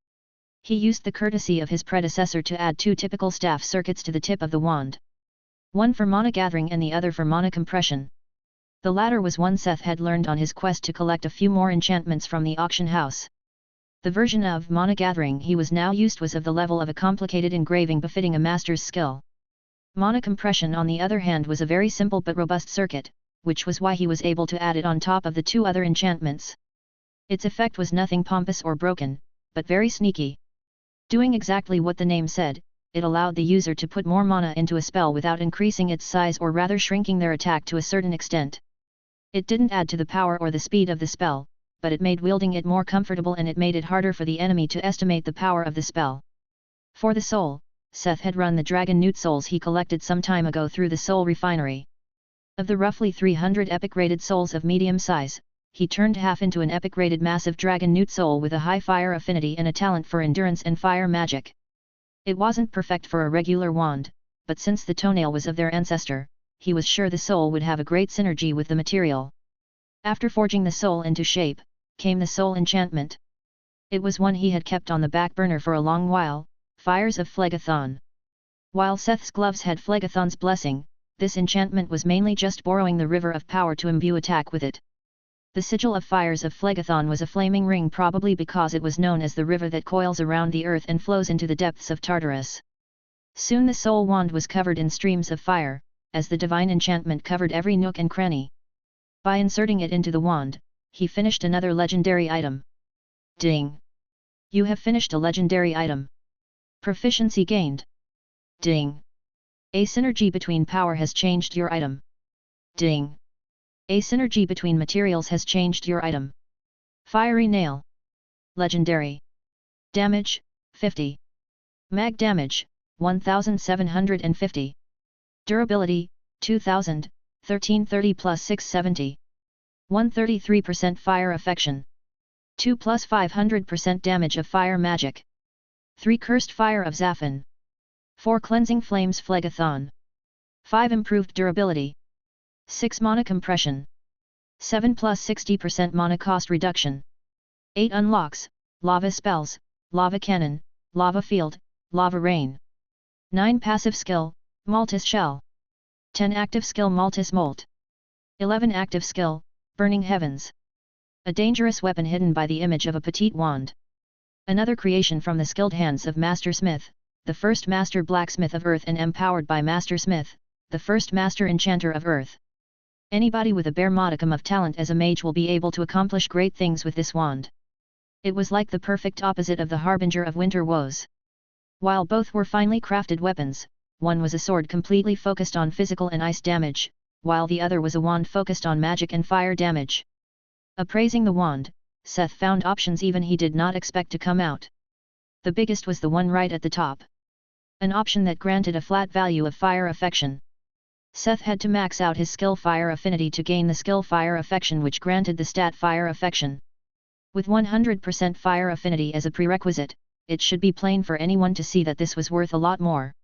He used the courtesy of his predecessor to add 2 typical staff circuits to the tip of the wand. One for mana gathering and the other for mana compression. The latter was one Seth had learned on his quest to collect a few more enchantments from the auction house. The version of mana gathering he was now used was of the level of a complicated engraving befitting a master's skill. Mana compression, on the other hand, was a very simple but robust circuit, which was why he was able to add it on top of the 2 other enchantments. Its effect was nothing pompous or broken, but very sneaky. Doing exactly what the name said, it allowed the user to put more mana into a spell without increasing its size or rather shrinking their attack to a certain extent. It didn't add to the power or the speed of the spell, but it made wielding it more comfortable, and it made it harder for the enemy to estimate the power of the spell. For the soul, Seth had run the dragon newt souls he collected some time ago through the soul refinery. Of the roughly 300 epic-rated souls of medium size, he turned half into an epic-rated massive dragon newt soul with a high fire affinity and a talent for endurance and fire magic. It wasn't perfect for a regular wand, but since the toenail was of their ancestor, he was sure the soul would have a great synergy with the material. After forging the soul into shape, came the soul enchantment. It was one he had kept on the back burner for a long while, Fires of Phlegethon. While Seth's gloves had Phlegethon's blessing, this enchantment was mainly just borrowing the river of power to imbue attack with it. The sigil of Fires of Phlegethon was a flaming ring, probably because it was known as the river that coils around the earth and flows into the depths of Tartarus. Soon the soul wand was covered in streams of fire, as the divine enchantment covered every nook and cranny. By inserting it into the wand, he finished another legendary item. Ding! You have finished a legendary item. Proficiency gained. Ding! A synergy between power has changed your item. Ding! A synergy between materials has changed your item. Fiery Nail. Legendary. Damage, 50. Mag damage, 1750. Durability, 2000, 1330 plus 670. 133% fire affection. 2 plus 500% damage of fire magic. 3 cursed fire of Zaphon. 4 cleansing flames Phlegethon. 5 improved durability. 6 mana compression. 7 plus 60% mana cost reduction. 8 unlocks, lava spells, lava cannon, lava field, lava rain. 9 passive skill, Maltus Shell. 10 active skill Maltus Molt. 11 active skill, Burning Heavens. A dangerous weapon hidden by the image of a petite wand. Another creation from the skilled hands of Master Smith, the first Master Blacksmith of Earth and empowered by Master Smith, the first Master Enchanter of Earth. Anybody with a bare modicum of talent as a mage will be able to accomplish great things with this wand. It was like the perfect opposite of the Harbinger of Winter Woes. While both were finely crafted weapons, one was a sword completely focused on physical and ice damage, while the other was a wand focused on magic and fire damage. Appraising the wand, Seth found options even he did not expect to come out. The biggest was the one right at the top. An option that granted a flat value of fire affection. Seth had to max out his skill fire affinity to gain the skill fire affection, which granted the stat fire affection. With 100% fire affinity as a prerequisite, it should be plain for anyone to see that this was worth a lot more.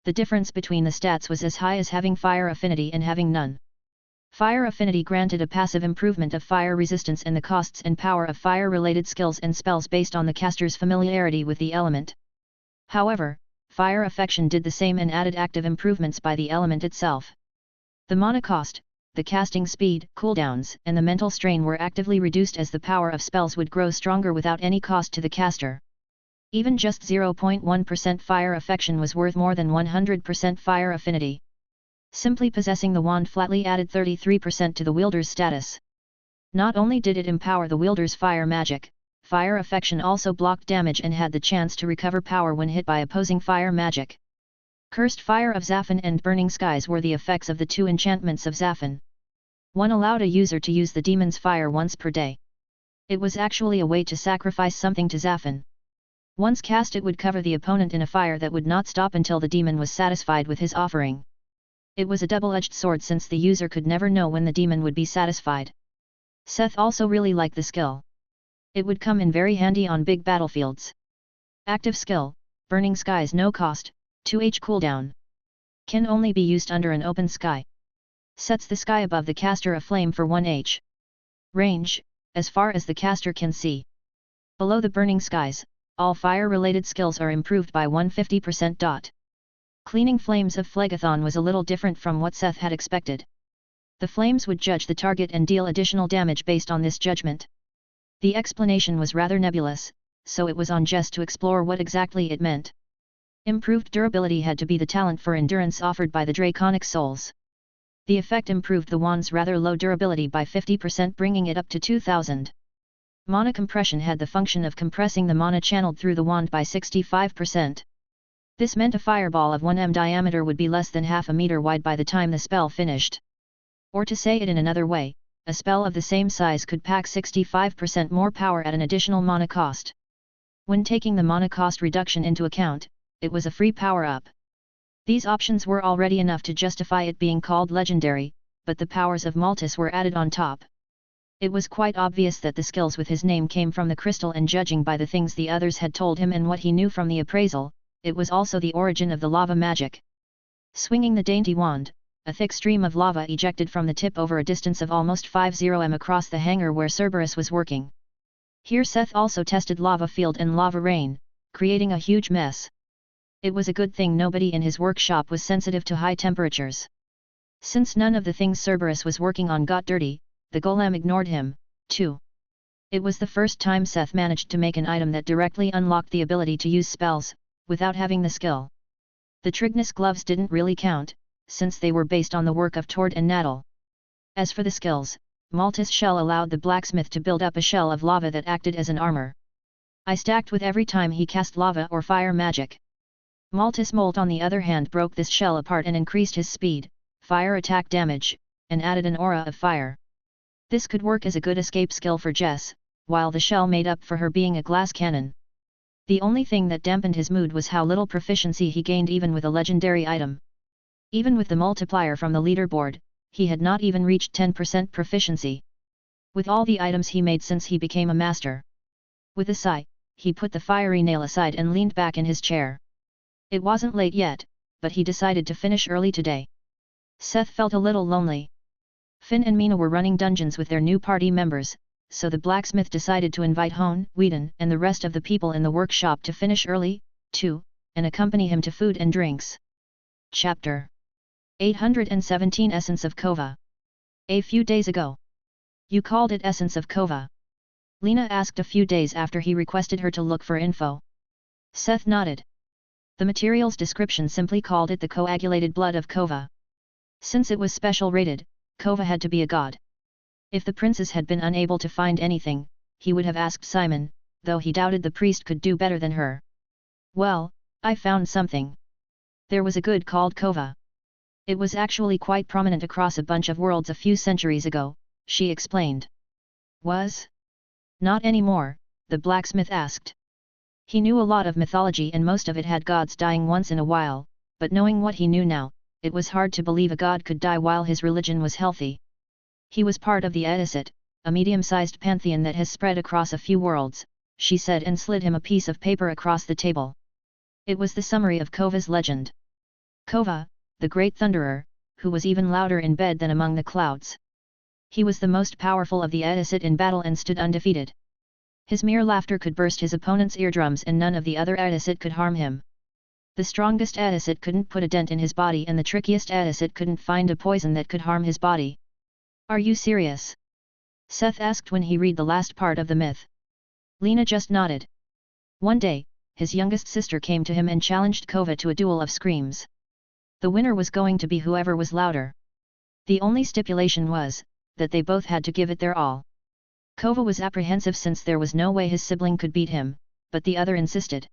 The difference between the stats was as high as having fire affinity and having none. Fire affinity granted a passive improvement of fire resistance and the costs and power of fire-related skills and spells based on the caster's familiarity with the element. However, fire affection did the same and added active improvements by the element itself. The mana cost, the casting speed, cooldowns, and the mental strain were actively reduced as the power of spells would grow stronger without any cost to the caster. Even just 0.1% fire affection was worth more than 100% fire affinity. Simply possessing the wand flatly added 33% to the wielder's status. Not only did it empower the wielder's fire magic, fire affection also blocked damage and had the chance to recover power when hit by opposing fire magic. Cursed Fire of Zaffin and Burning Skies were the effects of the two enchantments of Zaffin. One allowed a user to use the demon's fire once per day. It was actually a way to sacrifice something to Zaffin. Once cast, it would cover the opponent in a fire that would not stop until the demon was satisfied with his offering. It was a double-edged sword since the user could never know when the demon would be satisfied. Seth also really liked the skill. It would come in very handy on big battlefields. Active skill, Burning Skies no cost, 2h cooldown. Can only be used under an open sky. Sets the sky above the caster aflame for 1h. Range, as far as the caster can see. Below the Burning Skies, all fire-related skills are improved by 150%. Cleaning Flames of Phlegathon was a little different from what Seth had expected. The flames would judge the target and deal additional damage based on this judgment. The explanation was rather nebulous, so it was on Jess to explore what exactly it meant. Improved durability had to be the talent for endurance offered by the Draconic Souls. The effect improved the wand's rather low durability by 50%, bringing it up to 2000. Mana compression had the function of compressing the mana channeled through the wand by 65%. This meant a fireball of 1 m diameter would be less than half a meter wide by the time the spell finished. Or to say it in another way, a spell of the same size could pack 65% more power at an additional mana cost. When taking the mana cost reduction into account, it was a free power-up. These options were already enough to justify it being called legendary, but the powers of Maltus were added on top. It was quite obvious that the skills with his name came from the crystal, and judging by the things the others had told him and what he knew from the appraisal, it was also the origin of the lava magic. Swinging the dainty wand, a thick stream of lava ejected from the tip over a distance of almost 50 m across the hangar where Cerberus was working. Here Seth also tested lava field and lava rain, creating a huge mess. It was a good thing nobody in his workshop was sensitive to high temperatures. Since none of the things Cerberus was working on got dirty, the golem ignored him, too. It was the first time Seth managed to make an item that directly unlocked the ability to use spells, without having the skill. The Trignus gloves didn't really count, since they were based on the work of Tord and Nadal. As for the skills, Maltus Shell allowed the blacksmith to build up a shell of lava that acted as an armor. I stacked with every time he cast lava or fire magic. Maltus Molt on the other hand broke this shell apart and increased his speed, fire attack damage, and added an aura of fire. This could work as a good escape skill for Jess, while the shell made up for her being a glass cannon. The only thing that dampened his mood was how little proficiency he gained even with a legendary item. Even with the multiplier from the leaderboard, he had not even reached 10% proficiency. With all the items he made since he became a master. With a sigh, he put the fiery nail aside and leaned back in his chair. It wasn't late yet, but he decided to finish early today. Seth felt a little lonely. Finn and Mina were running dungeons with their new party members, so the blacksmith decided to invite Hone, Whedon, and the rest of the people in the workshop to finish early, too, and accompany him to food and drinks. Chapter 817 Essence of Kova. A few days ago. You called it Essence of Kova? Lena asked a few days after he requested her to look for info. Seth nodded. The material's description simply called it the coagulated blood of Kova. Since it was special rated, Kova had to be a god. If the princes had been unable to find anything, he would have asked Simon, though he doubted the priest could do better than her. Well, I found something. There was a god called Kova. It was actually quite prominent across a bunch of worlds a few centuries ago, she explained. Was? Not anymore, the blacksmith asked. He knew a lot of mythology and most of it had gods dying once in a while, but knowing what he knew now, it was hard to believe a god could die while his religion was healthy. He was part of the Edisit, a medium-sized pantheon that has spread across a few worlds, she said and slid him a piece of paper across the table. It was the summary of Kova's legend. Kova, the great thunderer, who was even louder in bed than among the clouds. He was the most powerful of the Edisit in battle and stood undefeated. His mere laughter could burst his opponent's eardrums and none of the other Edisit could harm him. The strongest Edisit couldn't put a dent in his body and the trickiest Edisit couldn't find a poison that could harm his body. Are you serious? Seth asked when he read the last part of the myth. Lena just nodded. One day, his youngest sister came to him and challenged Kova to a duel of screams. The winner was going to be whoever was louder. The only stipulation was, that they both had to give it their all. Kova was apprehensive since there was no way his sibling could beat him, but the other insisted.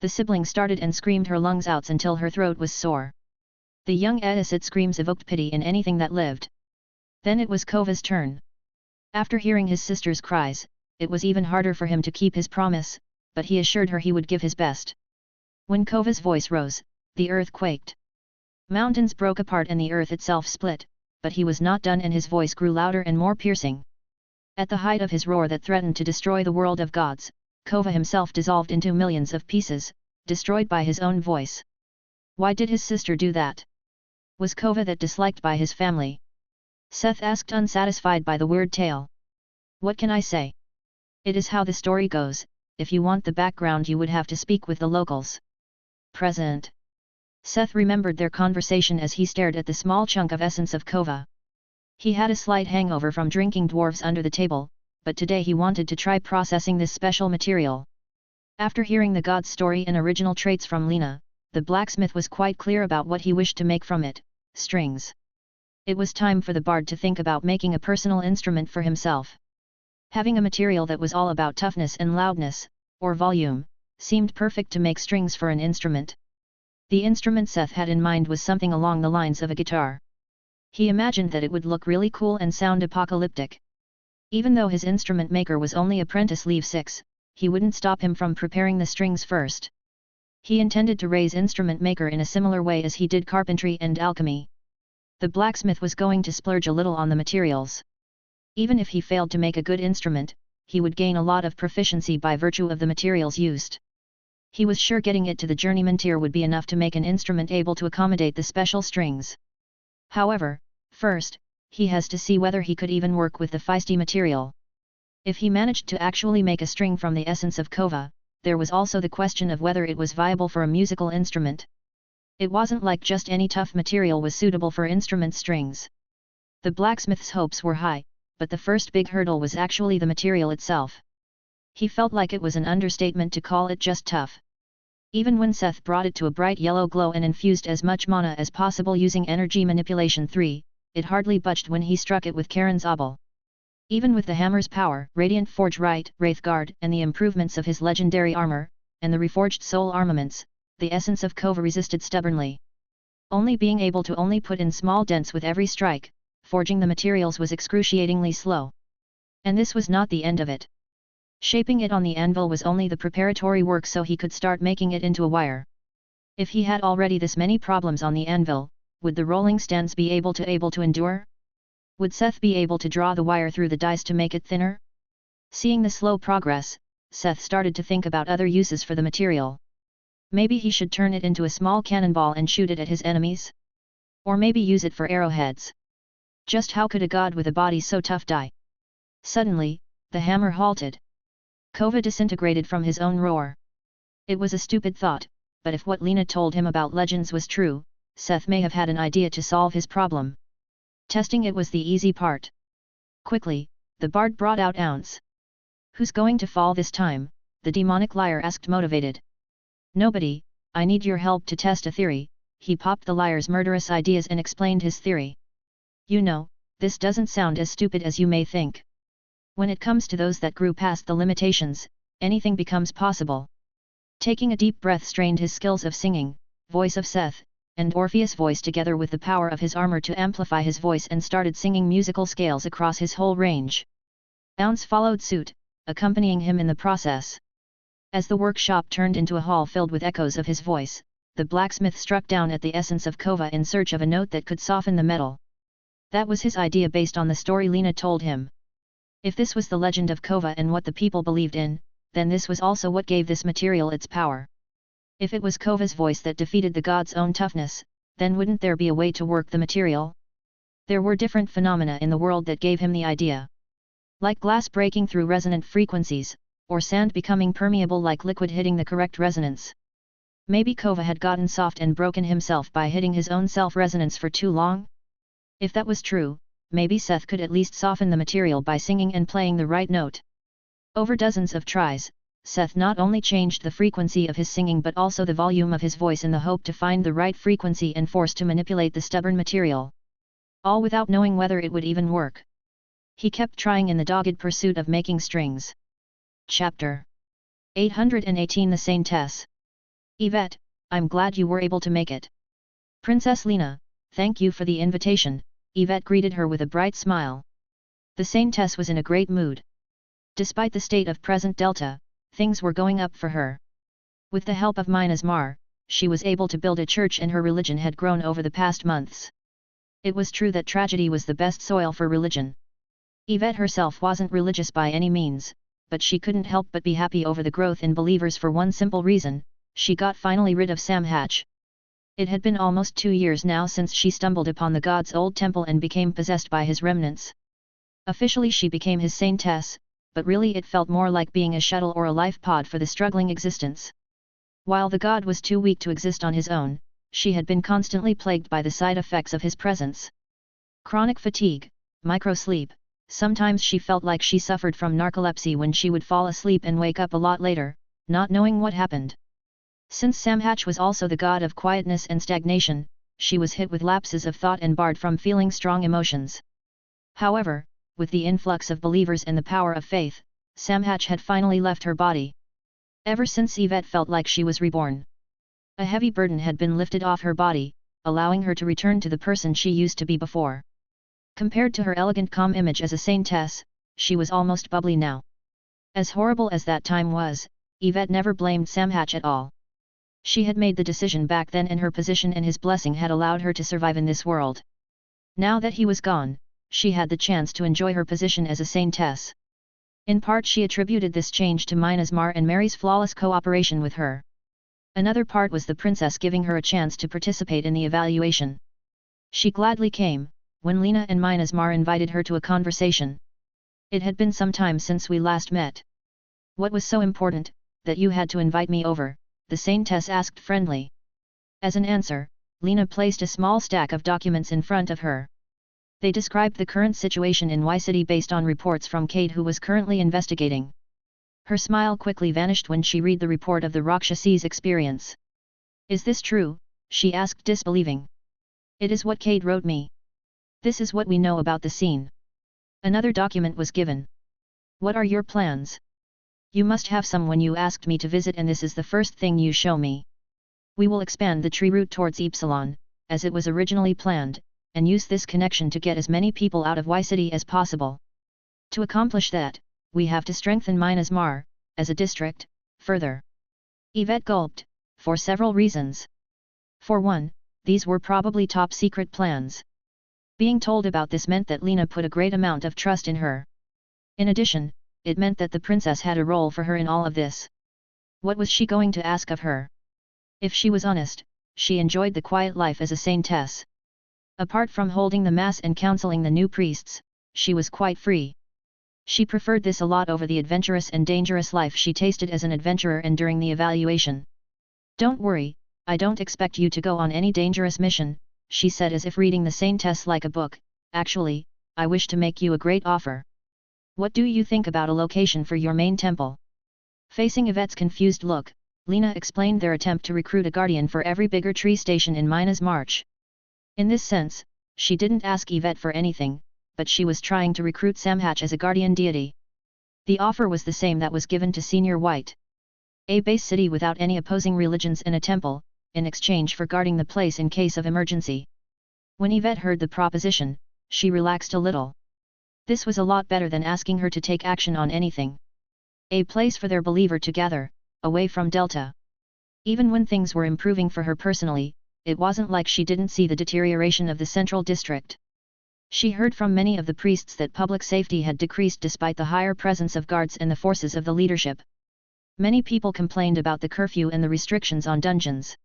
The sibling started and screamed her lungs out until her throat was sore. The young Edisit screams evoked pity in anything that lived. Then it was Kova's turn. After hearing his sister's cries, it was even harder for him to keep his promise, but he assured her he would give his best. When Kova's voice rose, the earth quaked. Mountains broke apart and the earth itself split, but he was not done and his voice grew louder and more piercing. At the height of his roar that threatened to destroy the world of gods, Kova himself dissolved into millions of pieces, destroyed by his own voice. Why did his sister do that? Was Kova that disliked by his family? Seth asked, unsatisfied by the weird tale. What can I say? It is how the story goes. If you want the background you would have to speak with the locals. Present. Seth remembered their conversation as he stared at the small chunk of essence of Kova. He had a slight hangover from drinking dwarves under the table, but today he wanted to try processing this special material. After hearing the god's story and original traits from Lena, the blacksmith was quite clear about what he wished to make from it: strings. It was time for the bard to think about making a personal instrument for himself. Having a material that was all about toughness and loudness, or volume, seemed perfect to make strings for an instrument. The instrument Seth had in mind was something along the lines of a guitar. He imagined that it would look really cool and sound apocalyptic. Even though his instrument maker was only apprentice level 6, he wouldn't stop him from preparing the strings first. He intended to raise instrument maker in a similar way as he did carpentry and alchemy. The blacksmith was going to splurge a little on the materials. Even if he failed to make a good instrument, he would gain a lot of proficiency by virtue of the materials used. He was sure getting it to the journeyman tier would be enough to make an instrument able to accommodate the special strings. However, first, he has to see whether he could even work with the feisty material. If he managed to actually make a string from the essence of Kova, there was also the question of whether it was viable for a musical instrument. It wasn't like just any tough material was suitable for instrument strings. The blacksmith's hopes were high, but the first big hurdle was actually the material itself. He felt like it was an understatement to call it just tough. Even when Seth brought it to a bright yellow glow and infused as much mana as possible using Energy Manipulation 3, it hardly budged when he struck it with Karen's obel. Even with the hammer's power, Radiant Forge Right, Wraithguard, and the improvements of his legendary armor, and the reforged soul armaments, the essence of Kova resisted stubbornly. Only being able to only put in small dents with every strike, forging the materials was excruciatingly slow. And this was not the end of it. Shaping it on the anvil was only the preparatory work so he could start making it into a wire. If he had already this many problems on the anvil, would the rolling stands be able to endure? Would Seth be able to draw the wire through the dies to make it thinner? Seeing the slow progress, Seth started to think about other uses for the material. Maybe he should turn it into a small cannonball and shoot it at his enemies? Or maybe use it for arrowheads? Just how could a god with a body so tough die? Suddenly, the hammer halted. Kova disintegrated from his own roar. It was a stupid thought, but if what Lena told him about legends was true, Seth may have had an idea to solve his problem. Testing it was the easy part. Quickly, the bard brought out ounce. Who's going to fall this time? The demonic liar asked, motivated. Nobody. I need your help to test a theory. He popped the liar's murderous ideas and explained his theory. You know, this doesn't sound as stupid as you may think. When it comes to those that grew past the limitations, anything becomes possible. Taking a deep breath strained his skills of singing, voice of Seth, and Orpheus' voice together with the power of his armor to amplify his voice and started singing musical scales across his whole range. Ounce followed suit, accompanying him in the process. As the workshop turned into a hall filled with echoes of his voice, the blacksmith struck down at the essence of Kova in search of a note that could soften the metal. That was his idea based on the story Lena told him. If this was the legend of Kova and what the people believed in, then this was also what gave this material its power. If it was Kova's voice that defeated the god's own toughness, then wouldn't there be a way to work the material? There were different phenomena in the world that gave him the idea. Like glass breaking through resonant frequencies, or sand becoming permeable like liquid hitting the correct resonance. Maybe Kova had gotten soft and broken himself by hitting his own self-resonance for too long? If that was true, maybe Seth could at least soften the material by singing and playing the right note. Over dozens of tries, Seth not only changed the frequency of his singing but also the volume of his voice in the hope to find the right frequency and force to manipulate the stubborn material. All without knowing whether it would even work. He kept trying in the dogged pursuit of making strings. Chapter 818 The Saintess. Yvette, I'm glad you were able to make it. Princess Lena, thank you for the invitation, Yvette greeted her with a bright smile. The Saintess was in a great mood. Despite the state of present Delta, things were going up for her. With the help of Minas Mar, she was able to build a church and her religion had grown over the past months. It was true that tragedy was the best soil for religion. Yvette herself wasn't religious by any means, but she couldn't help but be happy over the growth in believers for one simple reason: she got finally rid of Sam Hatch. It had been almost 2 years now since she stumbled upon the god's old temple and became possessed by his remnants. Officially she became his saintess, but really it felt more like being a shuttle or a life pod for the struggling existence. While the god was too weak to exist on his own, she had been constantly plagued by the side effects of his presence. Chronic fatigue, micro-sleep, sometimes she felt like she suffered from narcolepsy when she would fall asleep and wake up a lot later, not knowing what happened. Since Sam Hatch was also the god of quietness and stagnation, she was hit with lapses of thought and barred from feeling strong emotions. However, with the influx of believers and the power of faith, Sam Hatch had finally left her body. Ever since Yvette felt like she was reborn. A heavy burden had been lifted off her body, allowing her to return to the person she used to be before. Compared to her elegant calm image as a saintess, she was almost bubbly now. As horrible as that time was, Yvette never blamed Sam Hatch at all. She had made the decision back then and her position and his blessing had allowed her to survive in this world. Now that he was gone, she had the chance to enjoy her position as a saintess. In part she attributed this change to Minas Mar and Mary's flawless cooperation with her. Another part was the princess giving her a chance to participate in the evaluation. She gladly came, when Lena and Minas Mar invited her to a conversation. It had been some time since we last met. What was so important, that you had to invite me over? The saintess asked friendly. As an answer, Lena placed a small stack of documents in front of her. They described the current situation in Y City based on reports from Kate, who was currently investigating. Her smile quickly vanished when she read the report of the Rakshasi's experience. Is this true? She asked disbelieving. It is what Kate wrote me. This is what we know about the scene. Another document was given. What are your plans? You must have some when you asked me to visit, and this is the first thing you show me. We will expand the tree route towards Epsilon, as it was originally planned, and use this connection to get as many people out of Y City as possible. To accomplish that, we have to strengthen Minas Mar, as a district, further. Yvette gulped, for several reasons. For one, these were probably top-secret plans. Being told about this meant that Lena put a great amount of trust in her. In addition, it meant that the princess had a role for her in all of this. What was she going to ask of her? If she was honest, she enjoyed the quiet life as a saintess. Apart from holding the mass and counseling the new priests, she was quite free. She preferred this a lot over the adventurous and dangerous life she tasted as an adventurer and during the evaluation. Don't worry, I don't expect you to go on any dangerous mission, she said as if reading the saintess like a book. Actually, I wish to make you a great offer. What do you think about a location for your main temple? Facing Yvette's confused look, Lena explained their attempt to recruit a guardian for every bigger tree station in Minas March. In this sense, she didn't ask Yvette for anything, but she was trying to recruit Sam Hatch as a guardian deity. The offer was the same that was given to Senior White. A base city without any opposing religions and a temple, in exchange for guarding the place in case of emergency. When Yvette heard the proposition, she relaxed a little. This was a lot better than asking her to take action on anything. A place for their believer to gather, away from Delta. Even when things were improving for her personally, it wasn't like she didn't see the deterioration of the central district. She heard from many of the priests that public safety had decreased despite the higher presence of guards and the forces of the leadership. Many people complained about the curfew and the restrictions on dungeons.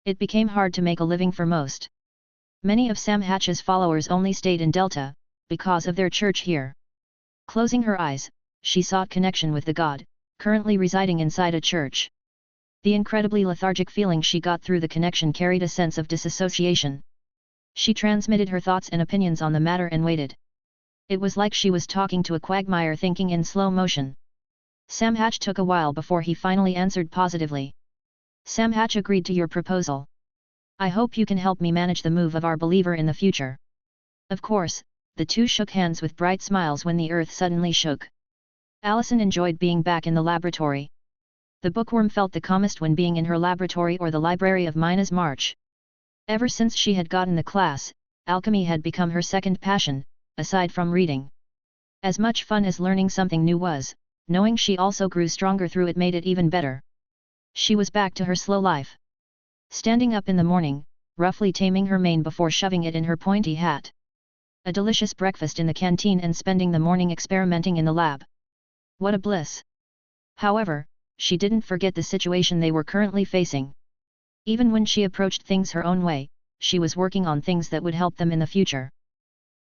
It became hard to make a living for most. Many of Sam Hatch's followers only stayed in Delta, because of their church here. Closing her eyes, she sought connection with the God, currently residing inside a church. The incredibly lethargic feeling she got through the connection carried a sense of disassociation. She transmitted her thoughts and opinions on the matter and waited. It was like she was talking to a quagmire thinking in slow motion. Sam Hatch took a while before he finally answered positively. Sam Hatch agreed to your proposal. I hope you can help me manage the move of our believer in the future. Of course, the two shook hands with bright smiles when the earth suddenly shook. Allison enjoyed being back in the laboratory. The bookworm felt the calmest when being in her laboratory or the library of Minas March. Ever since she had gotten the class, alchemy had become her second passion, aside from reading. As much fun as learning something new was, knowing she also grew stronger through it made it even better. She was back to her slow life. Standing up in the morning, roughly taming her mane before shoving it in her pointy hat. A delicious breakfast in the canteen and spending the morning experimenting in the lab. What a bliss! However, she didn't forget the situation they were currently facing. Even when she approached things her own way, she was working on things that would help them in the future.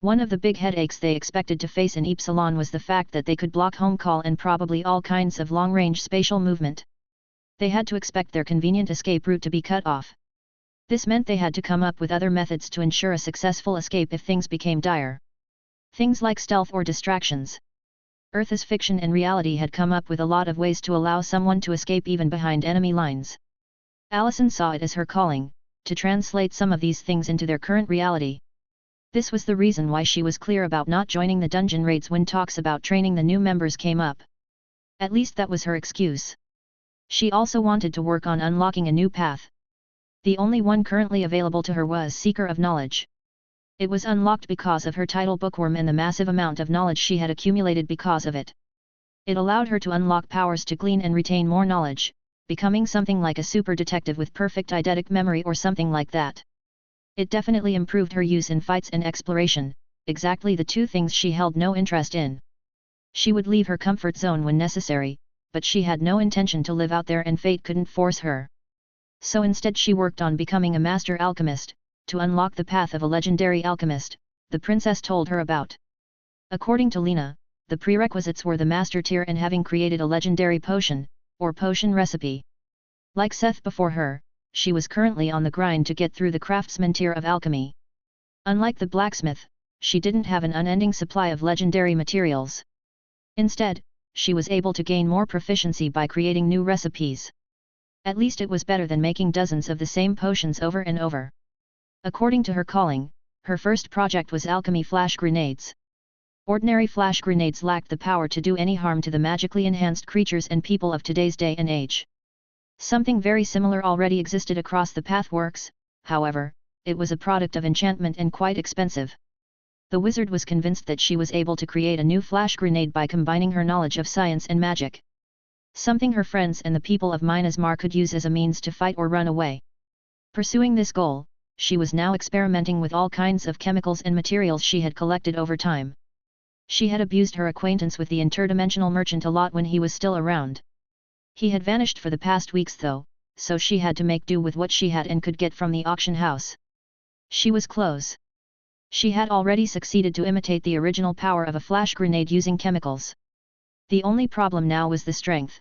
One of the big headaches they expected to face in Epsilon was the fact that they could block home call and probably all kinds of long-range spatial movement. They had to expect their convenient escape route to be cut off. This meant they had to come up with other methods to ensure a successful escape if things became dire. Things like stealth or distractions. Earth's fiction and reality had come up with a lot of ways to allow someone to escape even behind enemy lines. Allison saw it as her calling, to translate some of these things into their current reality. This was the reason why she was clear about not joining the dungeon raids when talks about training the new members came up. At least that was her excuse. She also wanted to work on unlocking a new path. The only one currently available to her was Seeker of Knowledge. It was unlocked because of her title Bookworm and the massive amount of knowledge she had accumulated because of it. It allowed her to unlock powers to glean and retain more knowledge, becoming something like a super detective with perfect eidetic memory or something like that. It definitely improved her use in fights and exploration, exactly the two things she held no interest in. She would leave her comfort zone when necessary, but she had no intention to live out there and fate couldn't force her. So instead she worked on becoming a master alchemist, to unlock the path of a legendary alchemist, the princess told her about. According to Lena, the prerequisites were the master tier and having created a legendary potion, or potion recipe. Like Seth before her, she was currently on the grind to get through the craftsman tier of alchemy. Unlike the blacksmith, she didn't have an unending supply of legendary materials. Instead, she was able to gain more proficiency by creating new recipes. At least it was better than making dozens of the same potions over and over. According to her calling, her first project was alchemy flash grenades. Ordinary flash grenades lacked the power to do any harm to the magically enhanced creatures and people of today's day and age. Something very similar already existed across the Pathworks, however, it was a product of enchantment and quite expensive. The wizard was convinced that she was able to create a new flash grenade by combining her knowledge of science and magic. Something her friends and the people of Minas Mar could use as a means to fight or run away. Pursuing this goal, she was now experimenting with all kinds of chemicals and materials she had collected over time. She had abused her acquaintance with the interdimensional merchant a lot when he was still around. He had vanished for the past weeks though, so she had to make do with what she had and could get from the auction house. She was close. She had already succeeded to imitate the original power of a flash grenade using chemicals. The only problem now was the strength.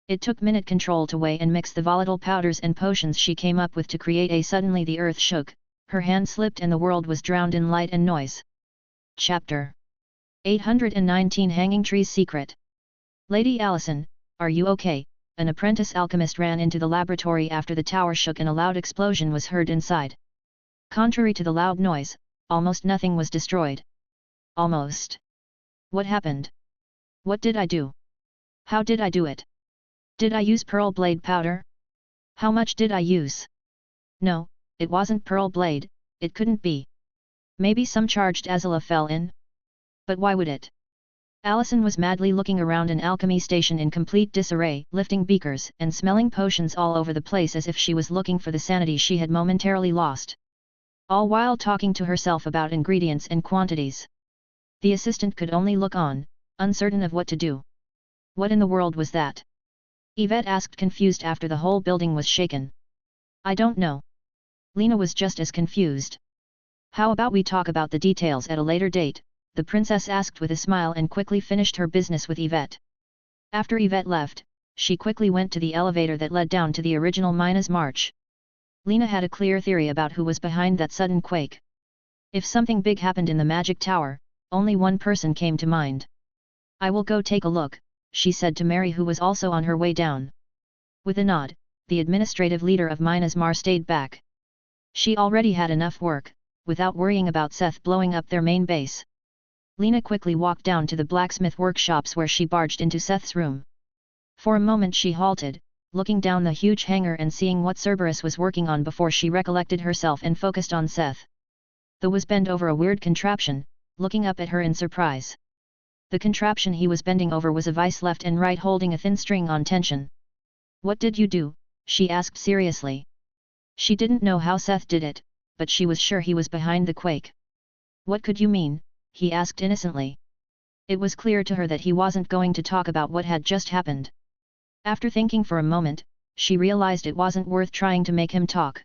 It took minute control to weigh and mix the volatile powders and potions she came up with to create a suddenly the earth shook, her hand slipped and the world was drowned in light and noise. Chapter 819 Hanging Tree's Secret. Lady Allison, are you okay? An apprentice alchemist ran into the laboratory after the tower shook and a loud explosion was heard inside. Contrary to the loud noise, almost nothing was destroyed. Almost. What happened? What did I do? How did I do it? Did I use pearl blade powder? How much did I use? No, it wasn't pearl blade, it couldn't be. Maybe some charged azula fell in? But why would it? Allison was madly looking around an alchemy station in complete disarray, lifting beakers and smelling potions all over the place as if she was looking for the sanity she had momentarily lost. All while talking to herself about ingredients and quantities. The assistant could only look on, uncertain of what to do. What in the world was that? Yvette asked confused after the whole building was shaken. I don't know. Lena was just as confused. How about we talk about the details at a later date, the princess asked with a smile and quickly finished her business with Yvette. After Yvette left, she quickly went to the elevator that led down to the original Mina's march. Lena had a clear theory about who was behind that sudden quake. If something big happened in the magic tower, only one person came to mind. I will go take a look, she said to Mary, who was also on her way down. With a nod, the administrative leader of Mina's Mar stayed back. She already had enough work, without worrying about Seth blowing up their main base. Lena quickly walked down to the blacksmith workshops where she barged into Seth's room. For a moment she halted, looking down the huge hangar and seeing what Cerberus was working on before she recollected herself and focused on Seth. The was bent over a weird contraption, looking up at her in surprise. The contraption he was bending over was a vice left and right holding a thin string on tension. What did you do? She asked seriously. She didn't know how Seth did it, but she was sure he was behind the quake. What could you mean? He asked innocently. It was clear to her that he wasn't going to talk about what had just happened. After thinking for a moment, she realized it wasn't worth trying to make him talk.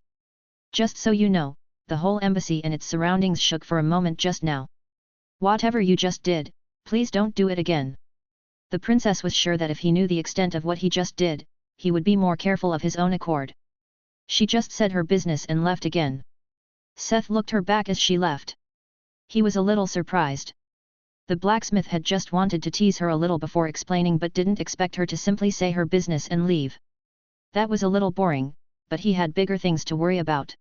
Just so you know, the whole embassy and its surroundings shook for a moment just now. Whatever you just did, please don't do it again. The princess was sure that if he knew the extent of what he just did, he would be more careful of his own accord. She just said her business and left again. Seth looked her back as she left. He was a little surprised. The blacksmith had just wanted to tease her a little before explaining but didn't expect her to simply say her business and leave. That was a little boring, but he had bigger things to worry about.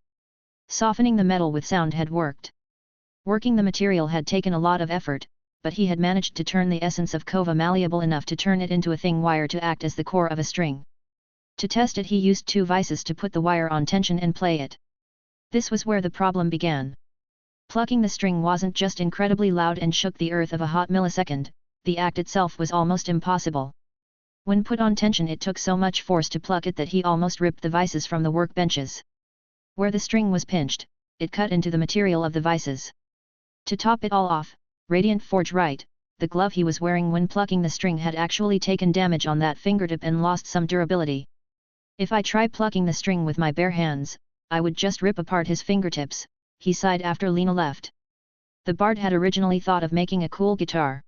Softening the metal with sound had worked. Working the material had taken a lot of effort, but he had managed to turn the essence of kova malleable enough to turn it into a thin wire to act as the core of a string. To test it he used 2 vices to put the wire on tension and play it. This was where the problem began. Plucking the string wasn't just incredibly loud and shook the earth of a hot millisecond, the act itself was almost impossible. When put on tension it took so much force to pluck it that he almost ripped the vices from the workbenches. Where the string was pinched, it cut into the material of the vices. To top it all off, Radiant Forge right, the glove he was wearing when plucking the string had actually taken damage on that fingertip and lost some durability. If I try plucking the string with my bare hands, I would just rip apart his fingertips, he sighed after Lena left. The bard had originally thought of making a cool guitar.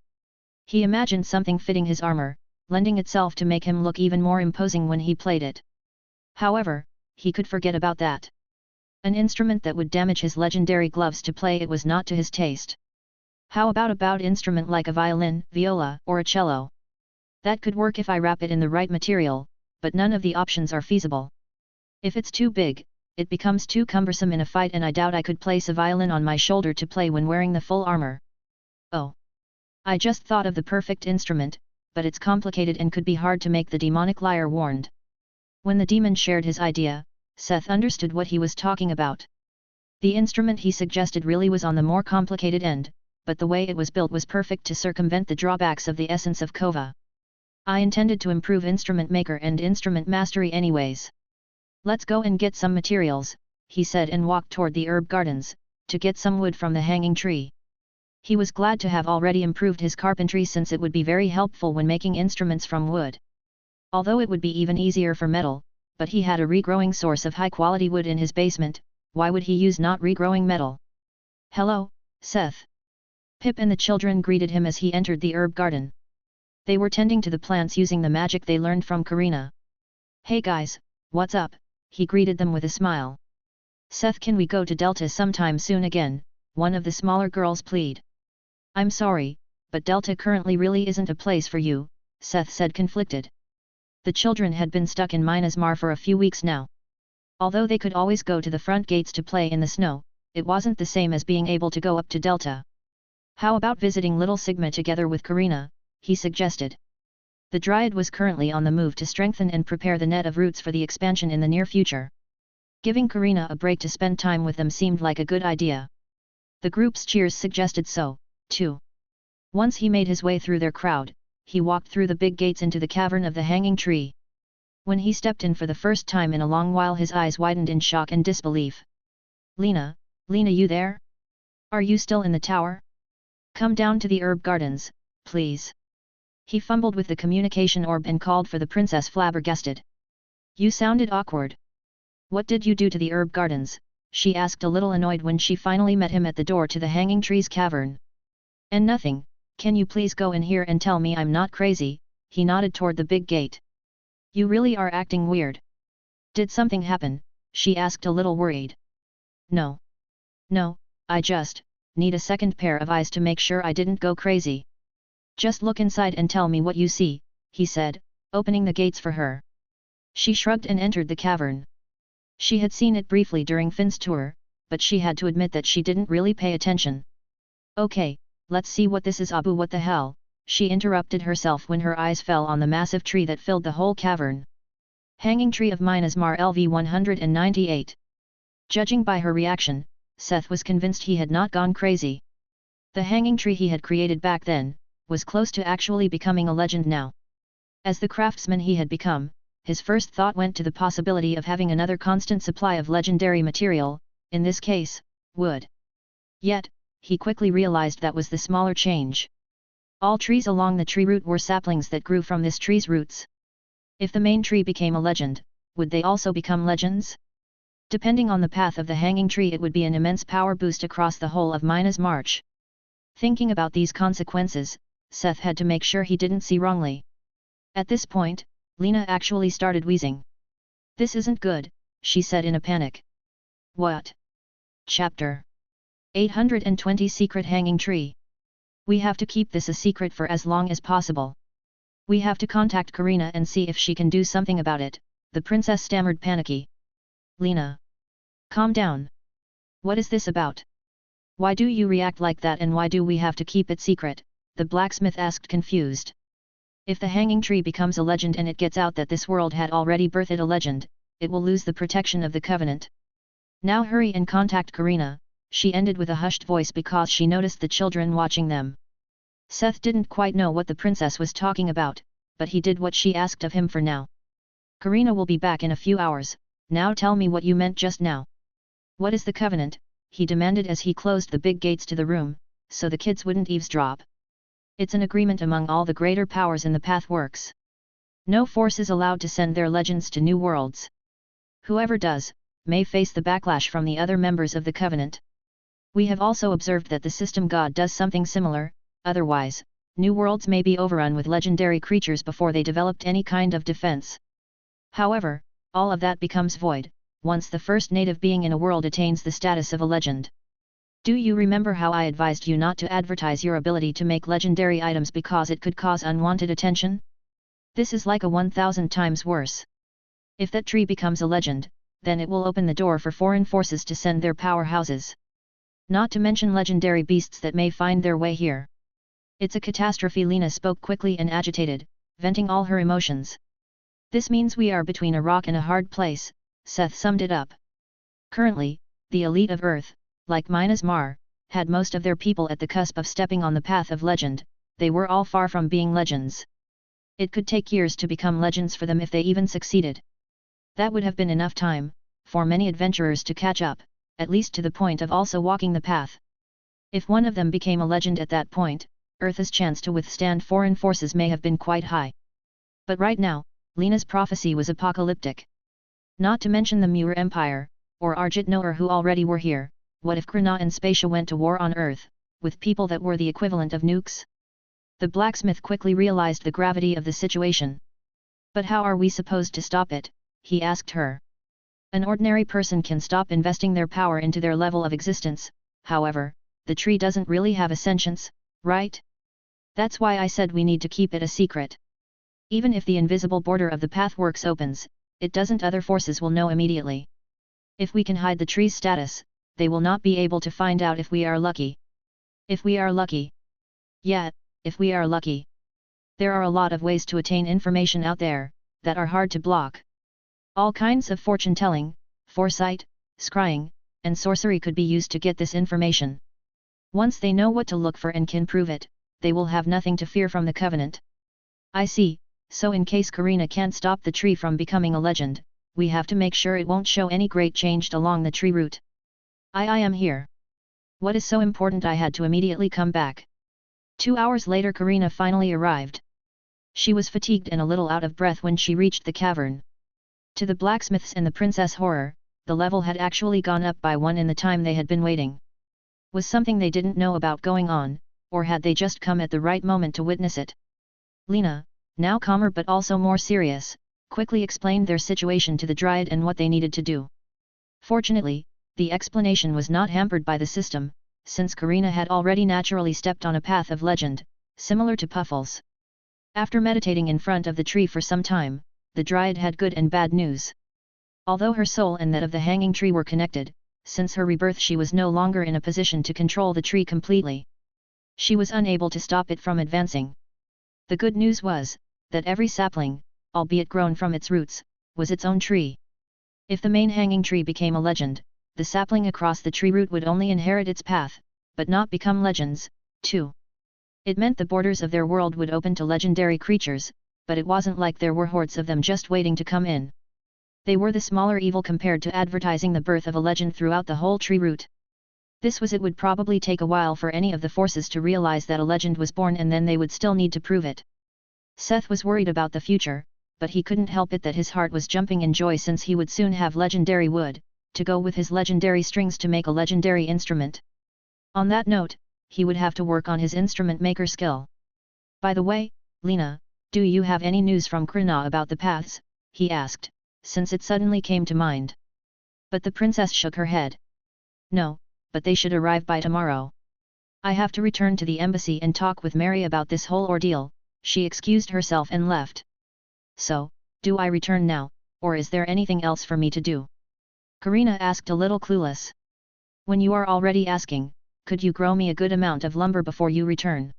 He imagined something fitting his armor, lending itself to make him look even more imposing when he played it. However, he could forget about that. An instrument that would damage his legendary gloves to play it was not to his taste. How about instrument like a violin, viola, or a cello? That could work if I wrap it in the right material, but none of the options are feasible. If it's too big, it becomes too cumbersome in a fight and I doubt I could place a violin on my shoulder to play when wearing the full armor. Oh! I just thought of the perfect instrument, but it's complicated and could be hard to make, the demonic liar warned. When the demon shared his idea, Seth understood what he was talking about. The instrument he suggested really was on the more complicated end, but the way it was built was perfect to circumvent the drawbacks of the essence of kova. I intended to improve instrument maker and instrument mastery anyways. Let's go and get some materials, he said and walked toward the herb gardens, to get some wood from the hanging tree. He was glad to have already improved his carpentry since it would be very helpful when making instruments from wood. Although it would be even easier for metal, but he had a regrowing source of high-quality wood in his basement, why would he use not regrowing metal? Hello, Seth. Pip and the children greeted him as he entered the herb garden. They were tending to the plants using the magic they learned from Karina. Hey guys, what's up? He greeted them with a smile. Seth, can we go to Delta sometime soon again? One of the smaller girls pleaded. I'm sorry, but Delta currently really isn't a place for you, Seth said conflicted. The children had been stuck in Mina's Mar for a few weeks now. Although they could always go to the front gates to play in the snow, it wasn't the same as being able to go up to Delta. How about visiting Little Sigma together with Karina, he suggested. The Dryad was currently on the move to strengthen and prepare the net of roots for the expansion in the near future. Giving Karina a break to spend time with them seemed like a good idea. The group's cheers suggested so, too. Once he made his way through their crowd, he walked through the big gates into the cavern of the hanging tree. When he stepped in for the first time in a long while, his eyes widened in shock and disbelief. Lena, you there? Are you still in the tower? Come down to the herb gardens, please. He fumbled with the communication orb and called for the princess, flabbergasted. You sounded awkward. What did you do to the herb gardens? she asked a little annoyed when she finally met him at the door to the hanging trees cavern. And nothing, can you please go in here and tell me I'm not crazy? He nodded toward the big gate. You really are acting weird. Did something happen? She asked a little worried. No. No, I just need a second pair of eyes to make sure I didn't go crazy. Just look inside and tell me what you see, he said, opening the gates for her. She shrugged and entered the cavern. She had seen it briefly during Finn's tour, but she had to admit that she didn't really pay attention. Okay, let's see what this is. Abu, what the hell? She interrupted herself when her eyes fell on the massive tree that filled the whole cavern. Hanging tree of Myanmar LV 198. Judging by her reaction, Seth was convinced he had not gone crazy. The hanging tree he had created back then was close to actually becoming a legend now. As the craftsman he had become, his first thought went to the possibility of having another constant supply of legendary material, in this case, wood. Yet, he quickly realized that was the smaller change. All trees along the tree root were saplings that grew from this tree's roots. If the main tree became a legend, would they also become legends? Depending on the path of the hanging tree, it would be an immense power boost across the whole of Mina's march. Thinking about these consequences, Seth had to make sure he didn't see wrongly. At this point, Lena actually started wheezing. This isn't good, she said in a panic. What? Chapter 820 Secret Hanging Tree. We have to keep this a secret for as long as possible. We have to contact Karina and see if she can do something about it, the princess stammered panicky. Lena. Calm down. What is this about? Why do you react like that and why do we have to keep it secret? The blacksmith asked confused. If the hanging tree becomes a legend and it gets out that this world had already birthed a legend, it will lose the protection of the covenant. Now hurry and contact Karina, she ended with a hushed voice because she noticed the children watching them. Seth didn't quite know what the princess was talking about, but he did what she asked of him for now. Karina will be back in a few hours, now tell me what you meant just now. What is the covenant? He demanded as he closed the big gates to the room, so the kids wouldn't eavesdrop. It's an agreement among all the greater powers in the Pathworks. No force is allowed to send their legends to new worlds. Whoever does, may face the backlash from the other members of the covenant. We have also observed that the system god does something similar, otherwise, new worlds may be overrun with legendary creatures before they developed any kind of defense. However, all of that becomes void, once the first native being in a world attains the status of a legend. Do you remember how I advised you not to advertise your ability to make legendary items because it could cause unwanted attention? This is like a 1,000 times worse. If that tree becomes a legend, then it will open the door for foreign forces to send their powerhouses. Not to mention legendary beasts that may find their way here. It's a catastrophe. Lena spoke quickly and agitated, venting all her emotions. This means we are between a rock and a hard place, Seth summed it up. Currently, the elite of Earth, like Myanmar, had most of their people at the cusp of stepping on the path of legend, they were all far from being legends. It could take years to become legends for them if they even succeeded. That would have been enough time, for many adventurers to catch up, at least to the point of also walking the path. If one of them became a legend at that point, Earth's chance to withstand foreign forces may have been quite high. But right now, Lena's prophecy was apocalyptic. Not to mention the Muir Empire, or Arjit Noor who already were here. What if Krina and Spacia went to war on Earth, with people that were the equivalent of nukes? The blacksmith quickly realized the gravity of the situation. But how are we supposed to stop it? He asked her. An ordinary person can stop investing their power into their level of existence, however, the tree doesn't really have a sentience, right? That's why I said we need to keep it a secret. Even if the invisible border of the Pathworks opens, it doesn't. Other forces will know immediately. If we can hide the tree's status, they will not be able to find out if we are lucky. If we are lucky. Yeah, if we are lucky. There are a lot of ways to attain information out there, that are hard to block. All kinds of fortune-telling, foresight, scrying, and sorcery could be used to get this information. Once they know what to look for and can prove it, they will have nothing to fear from the covenant. I see, so in case Karina can't stop the tree from becoming a legend, we have to make sure it won't show any great change along the tree root. I am here. What is so important I had to immediately come back. 2 hours later Karina finally arrived. She was fatigued and a little out of breath when she reached the cavern. To the blacksmith's and the princess' horror, the level had actually gone up by 1 in the time they had been waiting. Was something they didn't know about going on, or had they just come at the right moment to witness it? Lena, now calmer but also more serious, quickly explained their situation to the Dryad and what they needed to do. Fortunately, the explanation was not hampered by the system, since Karina had already naturally stepped on a path of legend, similar to Puffle's. After meditating in front of the tree for some time, the Dryad had good and bad news. Although her soul and that of the hanging tree were connected, since her rebirth she was no longer in a position to control the tree completely. She was unable to stop it from advancing. The good news was, that every sapling, albeit grown from its roots, was its own tree. If the main hanging tree became a legend, the sapling across the tree root would only inherit its path, but not become legends, too. It meant the borders of their world would open to legendary creatures, but it wasn't like there were hordes of them just waiting to come in. They were the smaller evil compared to advertising the birth of a legend throughout the whole tree root. This was it would probably take a while for any of the forces to realize that a legend was born and then they would still need to prove it. Seth was worried about the future, but he couldn't help it that his heart was jumping in joy since he would soon have legendary wood, to go with his legendary strings to make a legendary instrument. On that note, he would have to work on his instrument maker skill. By the way, Lena, do you have any news from Krina about the paths? He asked, since it suddenly came to mind. But the princess shook her head. No, but they should arrive by tomorrow. I have to return to the embassy and talk with Mary about this whole ordeal. She excused herself and left. So, do I return now, or is there anything else for me to do? Karina asked a little clueless. When you are already asking, could you grow me a good amount of lumber before you return?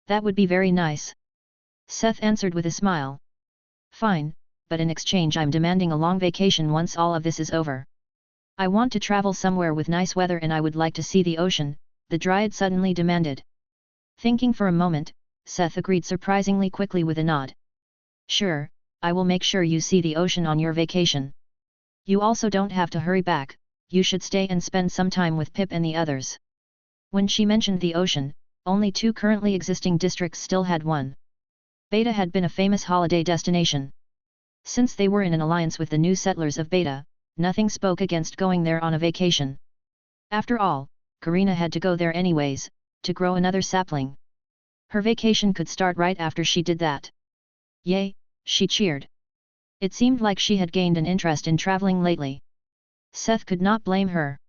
That would be very nice. Seth answered with a smile. Fine, but in exchange I'm demanding a long vacation once all of this is over. I want to travel somewhere with nice weather and I would like to see the ocean, the Dryad suddenly demanded. Thinking for a moment, Seth agreed surprisingly quickly with a nod. Sure, I will make sure you see the ocean on your vacation. You also don't have to hurry back, you should stay and spend some time with Pip and the others. When she mentioned the ocean, only 2 currently existing districts still had one. Beta had been a famous holiday destination. Since they were in an alliance with the new settlers of Beta, nothing spoke against going there on a vacation. After all, Karina had to go there anyways, to grow another sapling. Her vacation could start right after she did that. Yay, she cheered. It seemed like she had gained an interest in traveling lately. Seth could not blame her.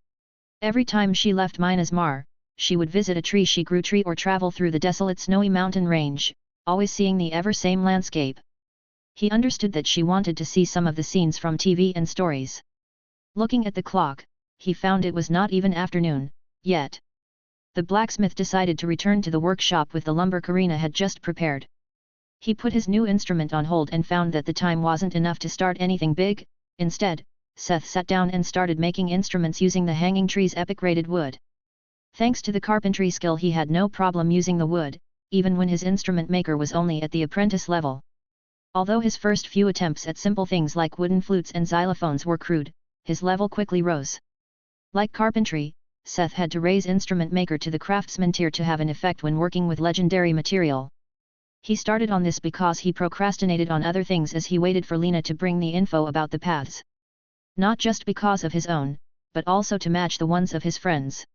Every time she left Minas Mar, she would visit a tree she grew tree or travel through the desolate snowy mountain range, always seeing the ever-same landscape. He understood that she wanted to see some of the scenes from TV and stories. Looking at the clock, he found it was not even afternoon, yet. The blacksmith decided to return to the workshop with the lumber Karina had just prepared. He put his new instrument on hold and found that the time wasn't enough to start anything big. Instead, Seth sat down and started making instruments using the hanging tree's epic-rated wood. Thanks to the carpentry skill he had no problem using the wood, even when his instrument maker was only at the apprentice level. Although his first few attempts at simple things like wooden flutes and xylophones were crude, his level quickly rose. Like carpentry, Seth had to raise instrument maker to the craftsman tier to have an effect when working with legendary material. He started on this because he procrastinated on other things as he waited for Lena to bring the info about the paths. Not just because of his own, but also to match the ones of his friends.